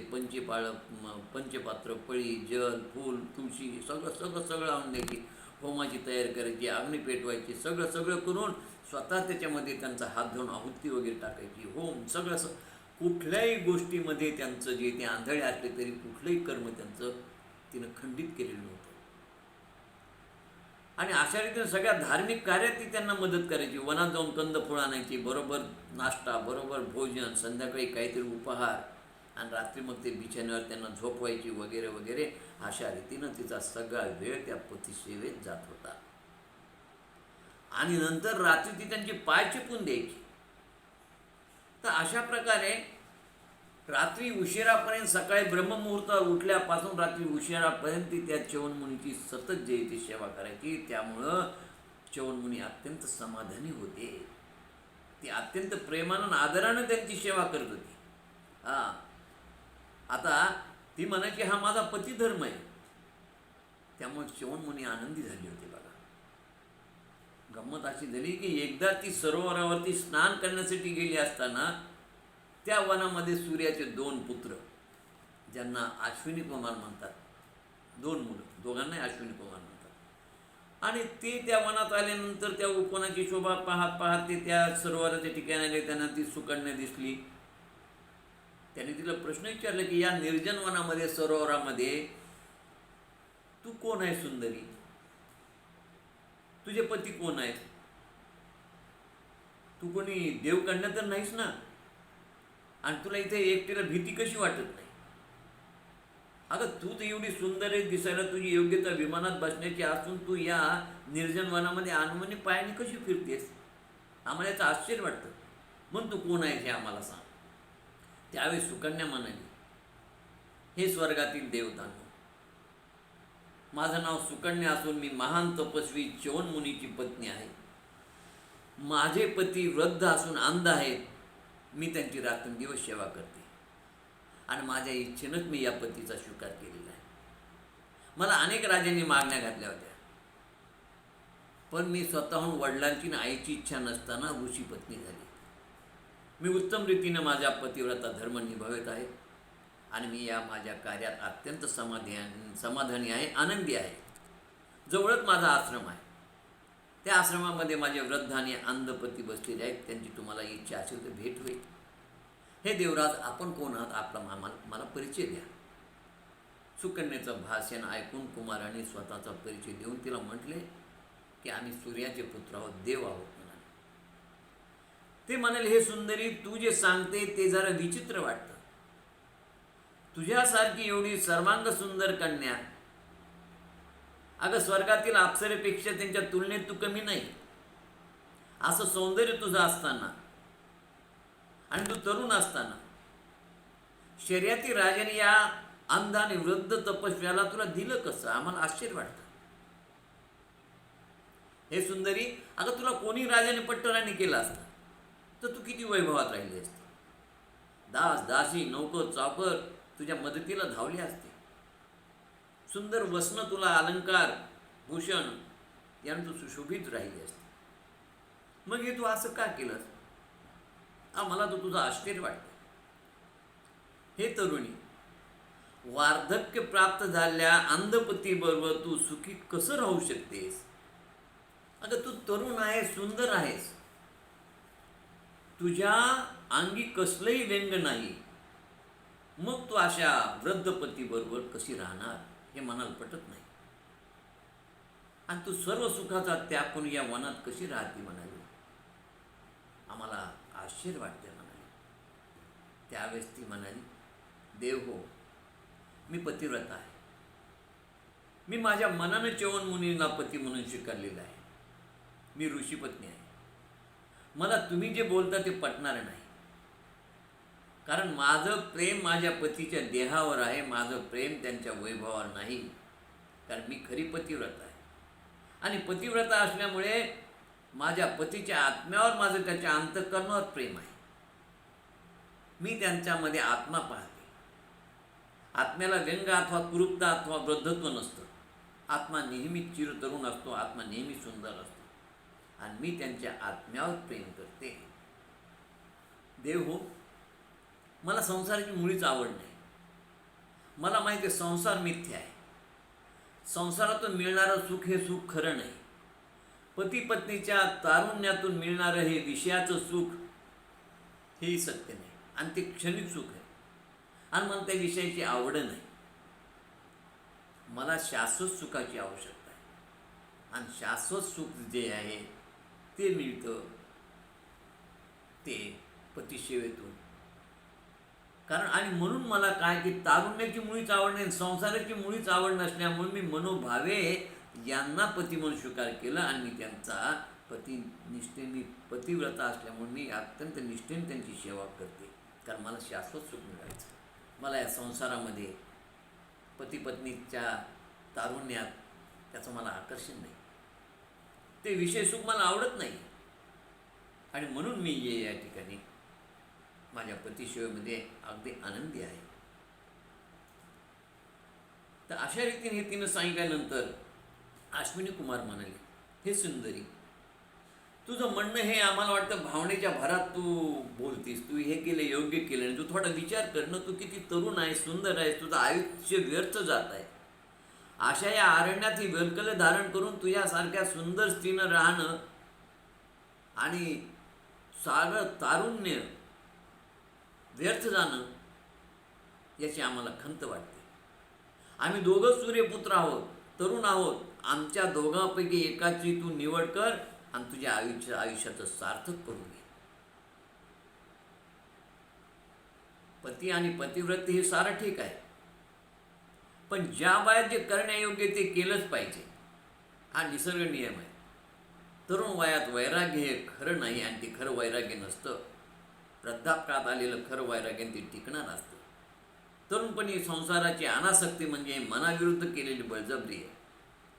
पंचपात्र, पळी, जल, फूल, तुळशी सगळं आणून द्यायची. होमाची तयारी करायची, अग्नी पेटवायची, सगळं करून स्वतः त्याच्यामध्ये त्यांचा हात धुवून आहुती वगैरे टाकायची. होम सगळं कुठल्याही गोष्टीमध्ये त्यांचं जे ते आंधळे असले तरी कुठलंही कर्म त्यांचं तिनं खंडित केलेलं नव्हतं. आणि अशा रीतीने सगळ्या धार्मिक कार्यात ती त्यांना मदत करायची. वनात जाऊन कंद फळ आणायची, बरोबर नाश्ता, बरोबर भोजन, संध्याकाळी काहीतरी उपहार, आणि रात्री मग ते बिछाण्यावर त्यांना झोपवायची वगैरे वगैरे. अशा रीतीनं तिचा सगळा वेळ त्या पतिसेवेत जात होता. आणि नंतर रात्री ती त्यांची पाय चिपून द्यायची. तर अशा प्रकारे रात्री उशिरापर्यंत, सकाळी ब्रह्ममुहूर्तावर उठल्यापासून रात्री उशिरापर्यंत ती त्या च्यवनमुनीची सतत जे ती सेवा करायची. त्यामुळं च्यवनमुनी अत्यंत समाधानी होते. ती अत्यंत प्रेमानं आदरानं त्यांची सेवा करत होती. आता ती म्हणायची हा माझा पतिधर्म आहे. त्यामुळे च्यवनमुनी आनंदी झाली होती. बघा, गंमत अशी झाली की एकदा ती सरोवरावरती स्नान करण्यासाठी गेली असताना त्या वनामध्ये सूर्याचे 2 पुत्र, ज्यांना अश्विनी कुमार म्हणतात, 2 मुलं, दोघांनाही अश्विनी कुमार म्हणतात. आणि ते त्या वनात आल्यानंतर त्या उपवनाची शोभा पाहत पाहत ते त्या सरोवराच्या ठिकाणी आले. त्यांना ती सुकन्या दिसली. त्याने तिला प्रश्न विचारला की या निर्जन वनामध्ये, सरोवरामध्ये तू कोण आहे सुंदरी? तुझे पती कोण आहेत? तू कोणी देवकन्या तर नाहीस ना? आणि तुला इथे एकटीला भीती कशी वाटत नाही? अगं तू तर एवढी सुंदर आहे, दिसायला तुझी योग्यता विमानात बसण्याची असून तू या निर्जन वनामध्ये अनमनी पायाने कशी फिरतेस? आम्हाला याचं आश्चर्य वाटतं. मग तू कोण आहे हे आम्हाला सांग. त्यावेळी सुकन्या म्हणाली, हे स्वर्गातील देवतांनो, माझं नाव सुकन्या असून मी महान तपस्वी च्यवनमुनीची पत्नी आहे. माझे पती वृद्ध असून अंध आहेत. मी त्यांची रात्रंदिवस सेवा करते आणि माझ्या इच्छेनंच मी या पतीचा स्वीकार केलेला आहे. मला अनेक राजांनी मागण्या घातल्या होत्या, पण मी स्वतःहून वडिलांची आणि आईची इच्छा नसताना ऋषी पत्नी झाली. मी उत्तम रीतीने माझ्या पतिव्रता धर्म निभावत आहे आणि मी या माझ्या कार्यात अत्यंत समाधानी आहे, आनंदी आहे. जवळच माझा आश्रम आहे. त्या आश्रमामध्ये माझे वृद्ध आणि अंध पती बसलेले आहेत. त्यांची तुम्हाला इच्छा असेल तर भेट होईल. हे देवराज, आपण कोण आहात? आपला मला परिचय द्या. सुकन्येचं भाषण ऐकून कुमाराने स्वतःचा परिचय देऊन तिला म्हटले की आम्ही सूर्याचे पुत्र आहोत, देव आहोत म्हणाले. ते म्हणाले, हे सुंदरी, तू जे सांगते ते जरा विचित्र वाटतं. तुझ्यासारखी एवढी सर्वांग सुंदर कन्या, अगं स्वर्गातील अप्सरेपेक्षा त्यांच्या तुलनेत तू कमी नाही. असं सौंदर्य तुझं असताना आणि तू तरुण असताना शर्यती राजाने या अंध आणि वृद्ध तपस्व्याला तुला दिलं कसं? आम्हाला आश्चर्य वाटतं. हे सुंदरी, अगं तुला कोणी राजाने पट्टराणी केलं असतं तर तू किती वैभवात राहिली असते. दास, दासी, नौकर, चाकर तुझ्या मदतीला धावले असते. सुंदर वस्न, तुला अलंकार, भूषण यानं तू सुशोभित राहिली असते. मग हे तू असं का केलंस? मला तर तुझं आश्चर्य वाटतं. हे तरुणी, वार्धक्य प्राप्त झालेल्या अंधपतीबरोबर तू सुखी कसं राहू शकतेस? अगं तू तरुण आहेस, सुंदर आहेस, तुझ्या अंगी कसलंही व्यंग नाही. मग तू अशा वृद्धपतीबरोबर कशी राहणार? हे मनाला पटत नाही. आणि तू सर्व सुखाचा त्याग करून या वनात कशी राहते म्हणाली. आम्हाला आश्चर्य वाटते म्हणाली. त्यावेळेस ती म्हणाली, देव हो, मी पतिव्रता आहे. मी माझ्या मनानं च्यवनमुनींना पती म्हणून स्वीकारलेलं आहे. मी ऋषीपत्नी आहे. मला तुम्ही जे बोलता ते पटणार नाही. कारण माझं प्रेम माझ्या पतीच्या देहावर आहे, माझं प्रेम त्यांच्या वैभवावर नाही. कारण मी खरी पतिव्रता आहे आणि पतिव्रता असल्यामुळे माझ्या पतीच्या आत्म्यावर माझं त्याच्या अंतःकरणावर प्रेम आहे. मी त्यांच्यामध्ये आत्मा पाहते. आत्म्याला व्यंग अथवा कुरूपता अथवा वृद्धत्व नसतं. आत्मा नेहमी चिरतरुण असतो. आत्मा नेहमी सुंदर असतो आणि मी त्यांच्या आत्म्यावर प्रेम करते. देव हो, मला संसाराची मुळीच आवड नाही. मला माहिती आहे संसार मिथ्या आहे. संसारातून मिळणारं सुख हे सुख खरं नाही. पती पत्नीच्या तारुण्यातून मिळणारं हे विषयाचं सुख हेही सत्य नाही आणि ते क्षणिक सुख आहे. आणि मला त्या विषयाची आवड नाही. मला शाश्वत सुखाची आवश्यकता आहे आणि शाश्वत सुख जे आहे ते मिळतं ते पतिसेवेतून. कारण आणि म्हणून मला काय की तारुण्याची मुळीच आवड नाही, संसाराची मुळीच आवड नसल्यामुळे मी मनोभावे यांना पती म्हणून स्वीकार केला आणि मी त्यांचा पतिनिष्ठेने पतिव्रता असल्यामुळे मी अत्यंत निष्ठेने त्यांची सेवा करते. कारण मला शाश्वत सुख मिळायचं. मला या संसारामध्ये पती पत्नीच्या तारुण्यात त्याचं मला आकर्षण नाही. ते विषय सुख मला आवडत नाही आणि म्हणून मी या ठिकाणी माझ्या पतिसेवेमध्ये अगदी आनंदी आहे. तर अशा रीतीने हे तिनं सांगितल्यानंतर अश्विनी कुमार म्हणाले, हे सुंदरी, तुझं म्हणणं हे आम्हाला वाटतं भावनेच्या भरात तू बोलतीस. तू हे केलं, योग्य केलं नाही. तू थोडा विचार कर ना. तू किती तरुण आहेस, सुंदर आहेस. तुझं आयुष्य व्यर्थ जात आहे. अशा या अरण्यात ही वेलकले धारण करून तुझ्यासारख्या सुंदर स्त्रीनं राहणं आणि सारं तारुण्य व्यर्थ जाणं याची आम्हाला खंत वाटते. आम्ही दोघं सूर्यपुत्र आहोत, तरुण आहोत. आमच्या दोघांपैकी एकाची तू निवड कर आणि तुझ्या आयुष्याचं सार्थक करून घे. पती आणि पतिव्रती हे सारं ठीक आहे, पण ज्या वयात जे करण्यायोग्य ते केलंच पाहिजे. हा निसर्ग नियम आहे. तरुण वयात वैराग्य हे खरं नाही आणि ते खरं वैराग्य नसतं. वृद्धापकाळात आलेलं खरं वैराग्य ते टिकणार असतं. तरुणपणी संसाराची अनासक्ती म्हणजे मनाविरुद्ध केलेली बळजबरी आहे.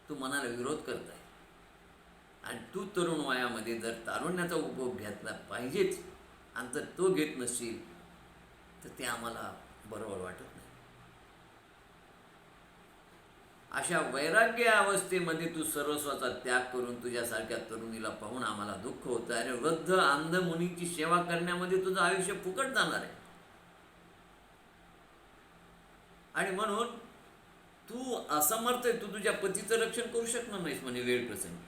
तू मनाला विरोध करत आहे आणि तू तरुण वयामध्ये जर तारुण्याचा उपभोग घेतला पाहिजेच आणि जर तो घेत नसशील तर ते आम्हाला बरोबर वाटत नाही. अशा वैराग्य अवस्थेमध्ये तू सर्वस्वाचा त्याग करून तुझ्यासारख्या तरुणीला पाहून आम्हाला दुःख होतं. अरे वृद्ध अंध मुनीची सेवा करण्यामध्ये तुझं आयुष्य फुकट जाणार आहे. आणि म्हणून तू असमर्थ आहे. तू तुझ्या पतीचं रक्षण करू शकणार नाहीस म्हणे वेळ प्रसंगी.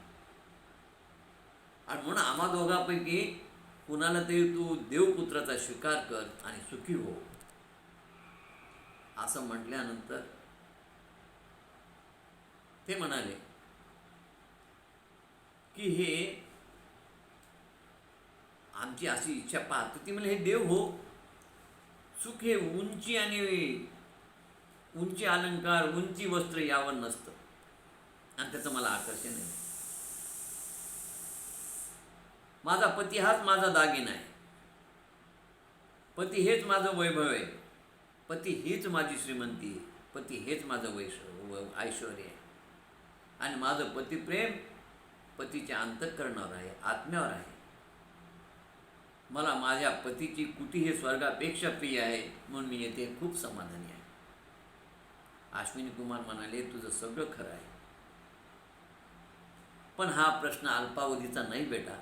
आणि म्हणून आम्हा दोघांपैकी कुणाला तरी तू देवपुत्राचा स्वीकार कर आणि सुखी हो. असं म्हटल्यानंतर ते म्हणाले की हे आमची अशी इच्छा पाहतो. ती म्हणजे हे देव हो, सुख हे उंची आणि उंची अलंकार, उंची वस्त्र यावर नसतं आणि त्याचं मला आकर्षण आहे. माझा पती हाच माझा दागिना आहे. पती हेच माझं वैभव आहे. पती हीच माझी श्रीमंती आहे. पती हेच माझं ऐश्वर्य आहे. आणि माझं पतिप्रेम पतीच्या अंतःकरणावर आहे, आत्म्यावर आहे. मला माझ्या पतीची कुटी हे स्वर्गापेक्षा प्रिय आहे म्हणून मी येथे खूप समाधानी आहे. अश्विनी कुमार म्हणाले, तुझं सगळं खरं आहे, पण हा प्रश्न अल्पावधीचा नाही बेटा.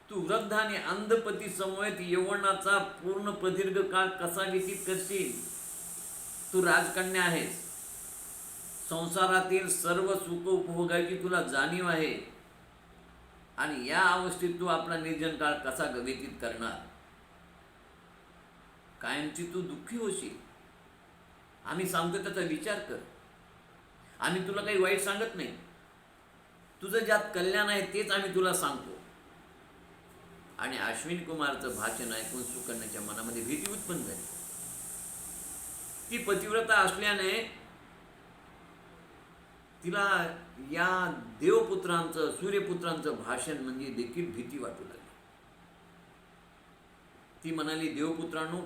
तू वृद्ध आणि अंध पती समवेत यौवनाचा पूर्ण प्रदीर्घ काळ कसा व्यतीत करशील? तू राजकन्या आहेस. संसारातील सर्व सुख उपभोगाची तुला जाणीव आहे आणि या अवस्थेत तू आपला निर्जन काळ कसा व्यतीत करणार? कायमची तू दुःखी होशील. आम्ही सांगतो त्याचा विचार कर. आम्ही तुला काही वाईट सांगत नाही. तुझं ज्यात कल्याण आहे तेच आम्ही तुला सांगतो. आणि अश्विनी कुमारचं भाषण ऐकून सुकन्याच्या मनामध्ये भीती उत्पन्न झाली. ती पतिव्रता असल्याने तिला या देवपुत्रांचं, सूर्यपुत्रांचं भाषण म्हणजे देखील भीती वाटू लागली. ती म्हणाली, देवपुत्रांनो,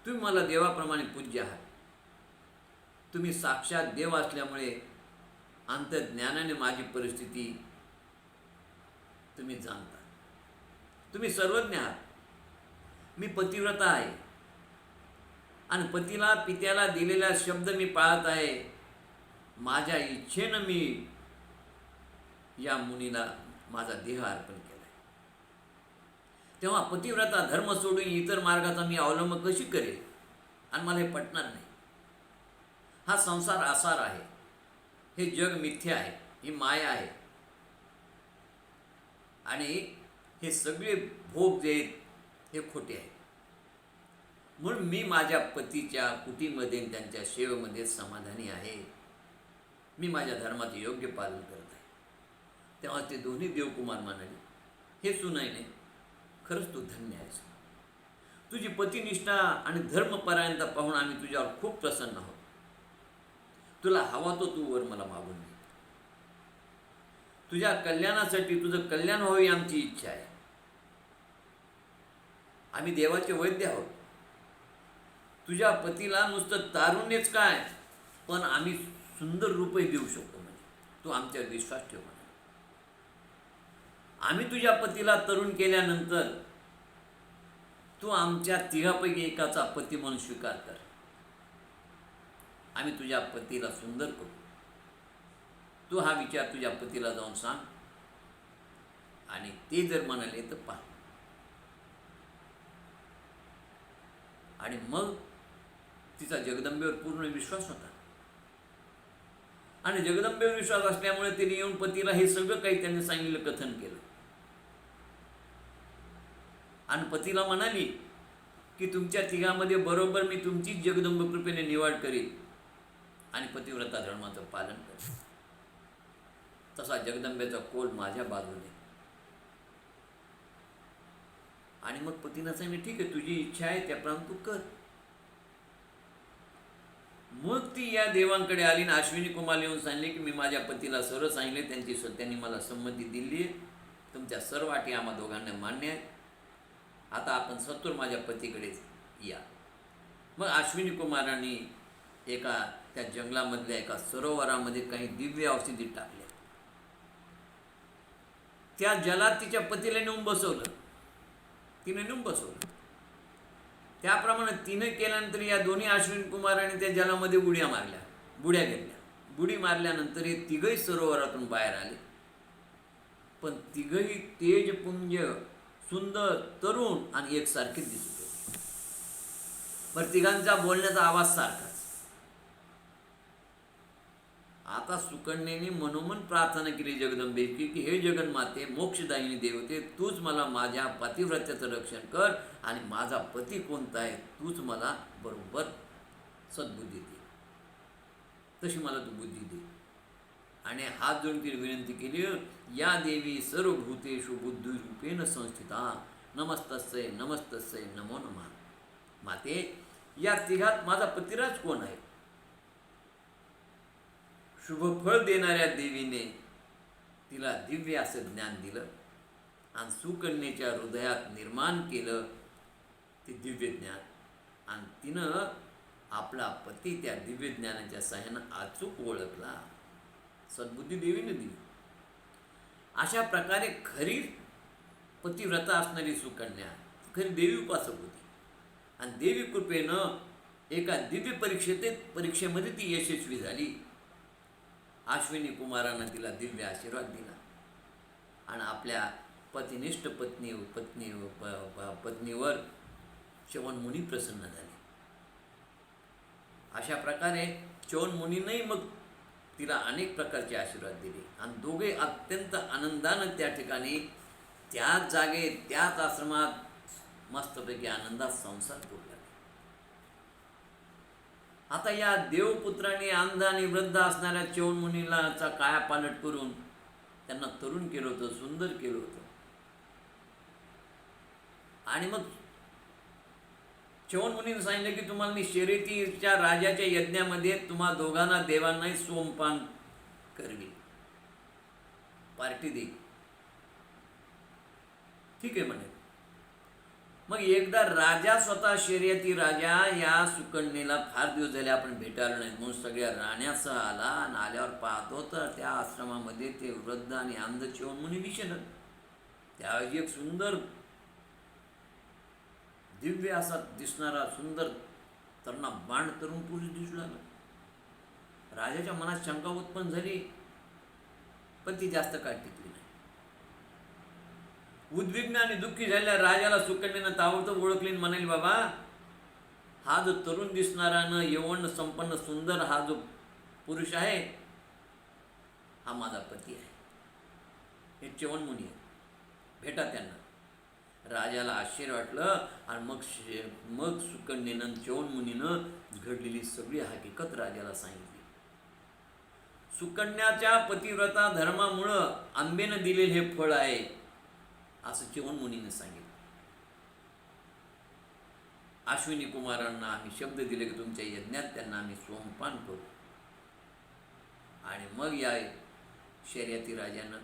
तुम्ही मला देवाप्रमाणे पूज्य आहात. तुम्ही साक्षात देव असल्यामुळे अंतर्ज्ञानाने माझी परिस्थिती तुम्ही जाणता. तुम्ही सर्वज्ञ आहात. मी पतिव्रता आहे आणि पतीला पित्याला दिलेला शब्द मी पाळत आहे. माझ्या इच्छेनं मी या मुनीला माझा देह अर्पण केला. तेव्हा पतिव्रता धर्म सोडून इतर मार्गाचा मी अवलंब कशी करेल? आणि मला हे पटणार नाही. हा संसार आसार आहे. हे जग मिथ्या आहे. ही माया आहे. आणि हे सगळे भोग जे आहेत हे खोटे आहेत. म्हणून मी माझ्या पतीच्या कुटीमध्ये त्यांच्या सेवेमध्ये समाधानी आहे. मी माझ्या धर्माचे योग्य पालन करत आहे. तेव्हा ते दोन्ही देवकुमार म्हणाले, हे सुनाईने खरंच तू धन्य आहेस. तुझी पतिनिष्ठा आणि धर्मपरायणता पाहून आम्ही तुझ्यावर खूप प्रसन्न आहोत. तुला हवा तो तू वर मला मागून दे. तुझ्या कल्याणासाठी तुझं कल्याण व्हावी आमची इच्छा आहे. आम्ही देवाचे वैद्य आहोत. तुझ्या पतीला नुसतं तारुण्यच काय, पण आम्ही सुंदर रूपही देऊ शकतो. म्हणजे तू आमच्यावर विश्वास ठेव. म्हणे आम्ही तुझ्या पतीला तरुण केल्यानंतर तू आमच्या तिघापैकी एकाचा पती म्हणून स्वीकार कर. आम्ही तुझ्या पतीला सुंदर करू. तू हा विचार तुझ्या पतीला जाऊन सांग. आणि ते जर म्हणाले तर पहा. आणि मग तिचा जगदंबेवर पूर्ण विश्वास होता. आणि जगदंबेवर विश्वास असल्यामुळे तिने येऊन पतीला हे सगळं काही त्यांनी सांगितलं, कथन केलं. आणि पतीला म्हणाली की तुमच्या तिघामध्ये बरोबर मी तुमचीच जगदंब कृपेने निवड करीन आणि पतिव्रता धर्माचं पालन करेन. तसा जगदंबेचा कोल माझ्या बाजूने. आणि मग पतीनं सांगितलं, ठीक आहे, तुझी इच्छा आहे त्याप्रमाणे तू कर. मग ती या देवांकडे आली आणि अश्विनी कुमार येऊन सांगले की मी माझ्या पतीला सर्व सांगितले. त्यांनी मला संमती दिली आहे. तुमच्या सर्व अटी आम्हा दोघांना मान्य आहे. आता आपण सत्वर माझ्या पतीकडेच या. मग अश्विनी कुमारांनी त्या जंगलामधल्या एका सरोवरामध्ये काही दिव्य औषधी टाकल्या. त्या जलात तिच्या पतीला नेऊन बसवलं. तिने नेऊन बसवलं. त्याप्रमाणे तिने केल्यानंतर या दोन्ही अश्विनी कुमारांनी त्या जलामध्ये बुड्या घेतल्या. बुडी मारल्यानंतर हे तिघही सरोवरातून बाहेर आले. पण तिघही तेजपुंज, सुंदर, तरुण आणि एकसारखे दिसत होते. बरं, तिघांचा बोलण्याचा आवाज सारखाच. आता सुकन्येने मनोमन प्रार्थना केली जगदंबेची की हे जगन्माते, मोक्षदायिनी देवते, तूच मला माझ्या पतिव्रत्याचं रक्षण कर आणि माझा पती कोणता आहे तूच मला बरोबर सद्बुद्धी दे. तशी मला तू बुद्धी दे. आणि हात जोडून तिने विनंती केली, या देवी सर्वभूतेषु बुद्धिरूपेण संस्थिता नमस्तस्यै नमस्तस्यै नमो नमः. माते, या तिघात माझा पतिराज कोण आहे? शुभफळ देणाऱ्या देवीने तिला दिव्य असं ज्ञान दिलं आणि सुकन्येच्या हृदयात निर्माण केलं ते दिव्य ज्ञान. आणि तिनं आपला पती त्या दिव्य ज्ञानाच्या सहाय्यानं अचूक ओळखला. सद्बुद्धी देवीने दिली. अशा प्रकारे खरी पतिव्रता असणारी सुकन्या खरी देवी उपासक होती. आणि देवी कृपेनं एका दिव्य परीक्षेमध्ये ती यशस्वी झाली. अश्विनी कुमारांना तिला दिव्य आशीर्वाद दिला आणि आपल्या पतिनिष्ठ पत्नीवर च्यवनमुनी प्रसन्न झाले. अशा प्रकारे च्यवनमुनींनाही मग तिला अनेक प्रकारचे आशीर्वाद दिले आणि दोघे अत्यंत आनंदानं त्या ठिकाणी त्याच जागेत त्याच आश्रमात मस्तपैकी आनंदात संसार करू लागले. आता या देवपुत्राने अंध आणि वृद्ध असणाऱ्या च्यवनमुनीलाचा कायापालट करून त्यांना तरुण केलं होतं, सुंदर केलं होतं. आणि मग च्यवनमुनीने सांगितलं की तुम्हाला मी शर्यतीच्या राजाच्या यज्ञामध्ये तुम्हा दोघांना देवांनाही सोमपान करवी, पार्टी दे. ठीक आहे म्हणे. मग एकदा राजा स्वतः शर्यती राजा या सुकन्येला फार दिवस झाले आपण भेटायला नाही म्हणून सगळ्या राण्यासह आला आणि आल्यावर पाहतो तर त्या आश्रमामध्ये ते वृद्ध आणि अंध चिवणमुनी दिसेना. त्याऐवजी एक सुंदर दिव्य असा दिसणारा सुंदर तरुणा बाण तरुण पुरुष दिसू लागला. राजाच्या मनात शंका उत्पन्न झाली, पण ती जास्त काळ टिकली नाही. उद्विग्न आणि दुःखी झालेल्या राजाला सुकन्येनं ताबडतोब ओळखली आणि म्हणाली, बाबा हा जो तरुण दिसणारा न यौवन संपन्न सुंदर हा जो पुरुष आहे हा माझा पती आहे, हे च्यवनमुनी आहे, भेटा त्यांना. राजाला आश्चर्य वाटलं आणि मग सुकन्येनं च्यवनमुनीनं घडलेली सगळी हकीकत राजाला सांगितली. सुकन्याच्या पतिव्रता धर्मामुळं आंबेनं दिलेले हे फळ आहे असं च्यवनमुनीने सांगितलं. अश्विनी कुमारांना आम्ही शब्द दिले की तुमच्या यज्ञात त्यांना आम्ही सोमपान करू. आणि मग या शर्यती राजानं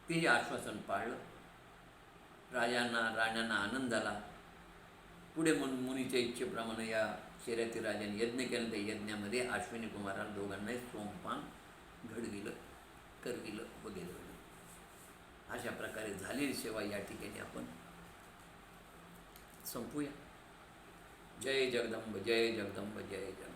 तेही आश्वासन पाळलं. राण्यांना आनंद झाला. पुढे मुनीच्या इच्छेप्रमाणे या शर्यती राजाने यज्ञ केला. त्या यज्ञामध्ये अश्विनी कुमारांना दोघांनाही सोमपान घडविलं, करविलं वगैरे. अशा प्रकारे झालेली सेवा या ठिकाणी आपण संपूया. जय जगदंब, जय जगदंब, जय जगदंब.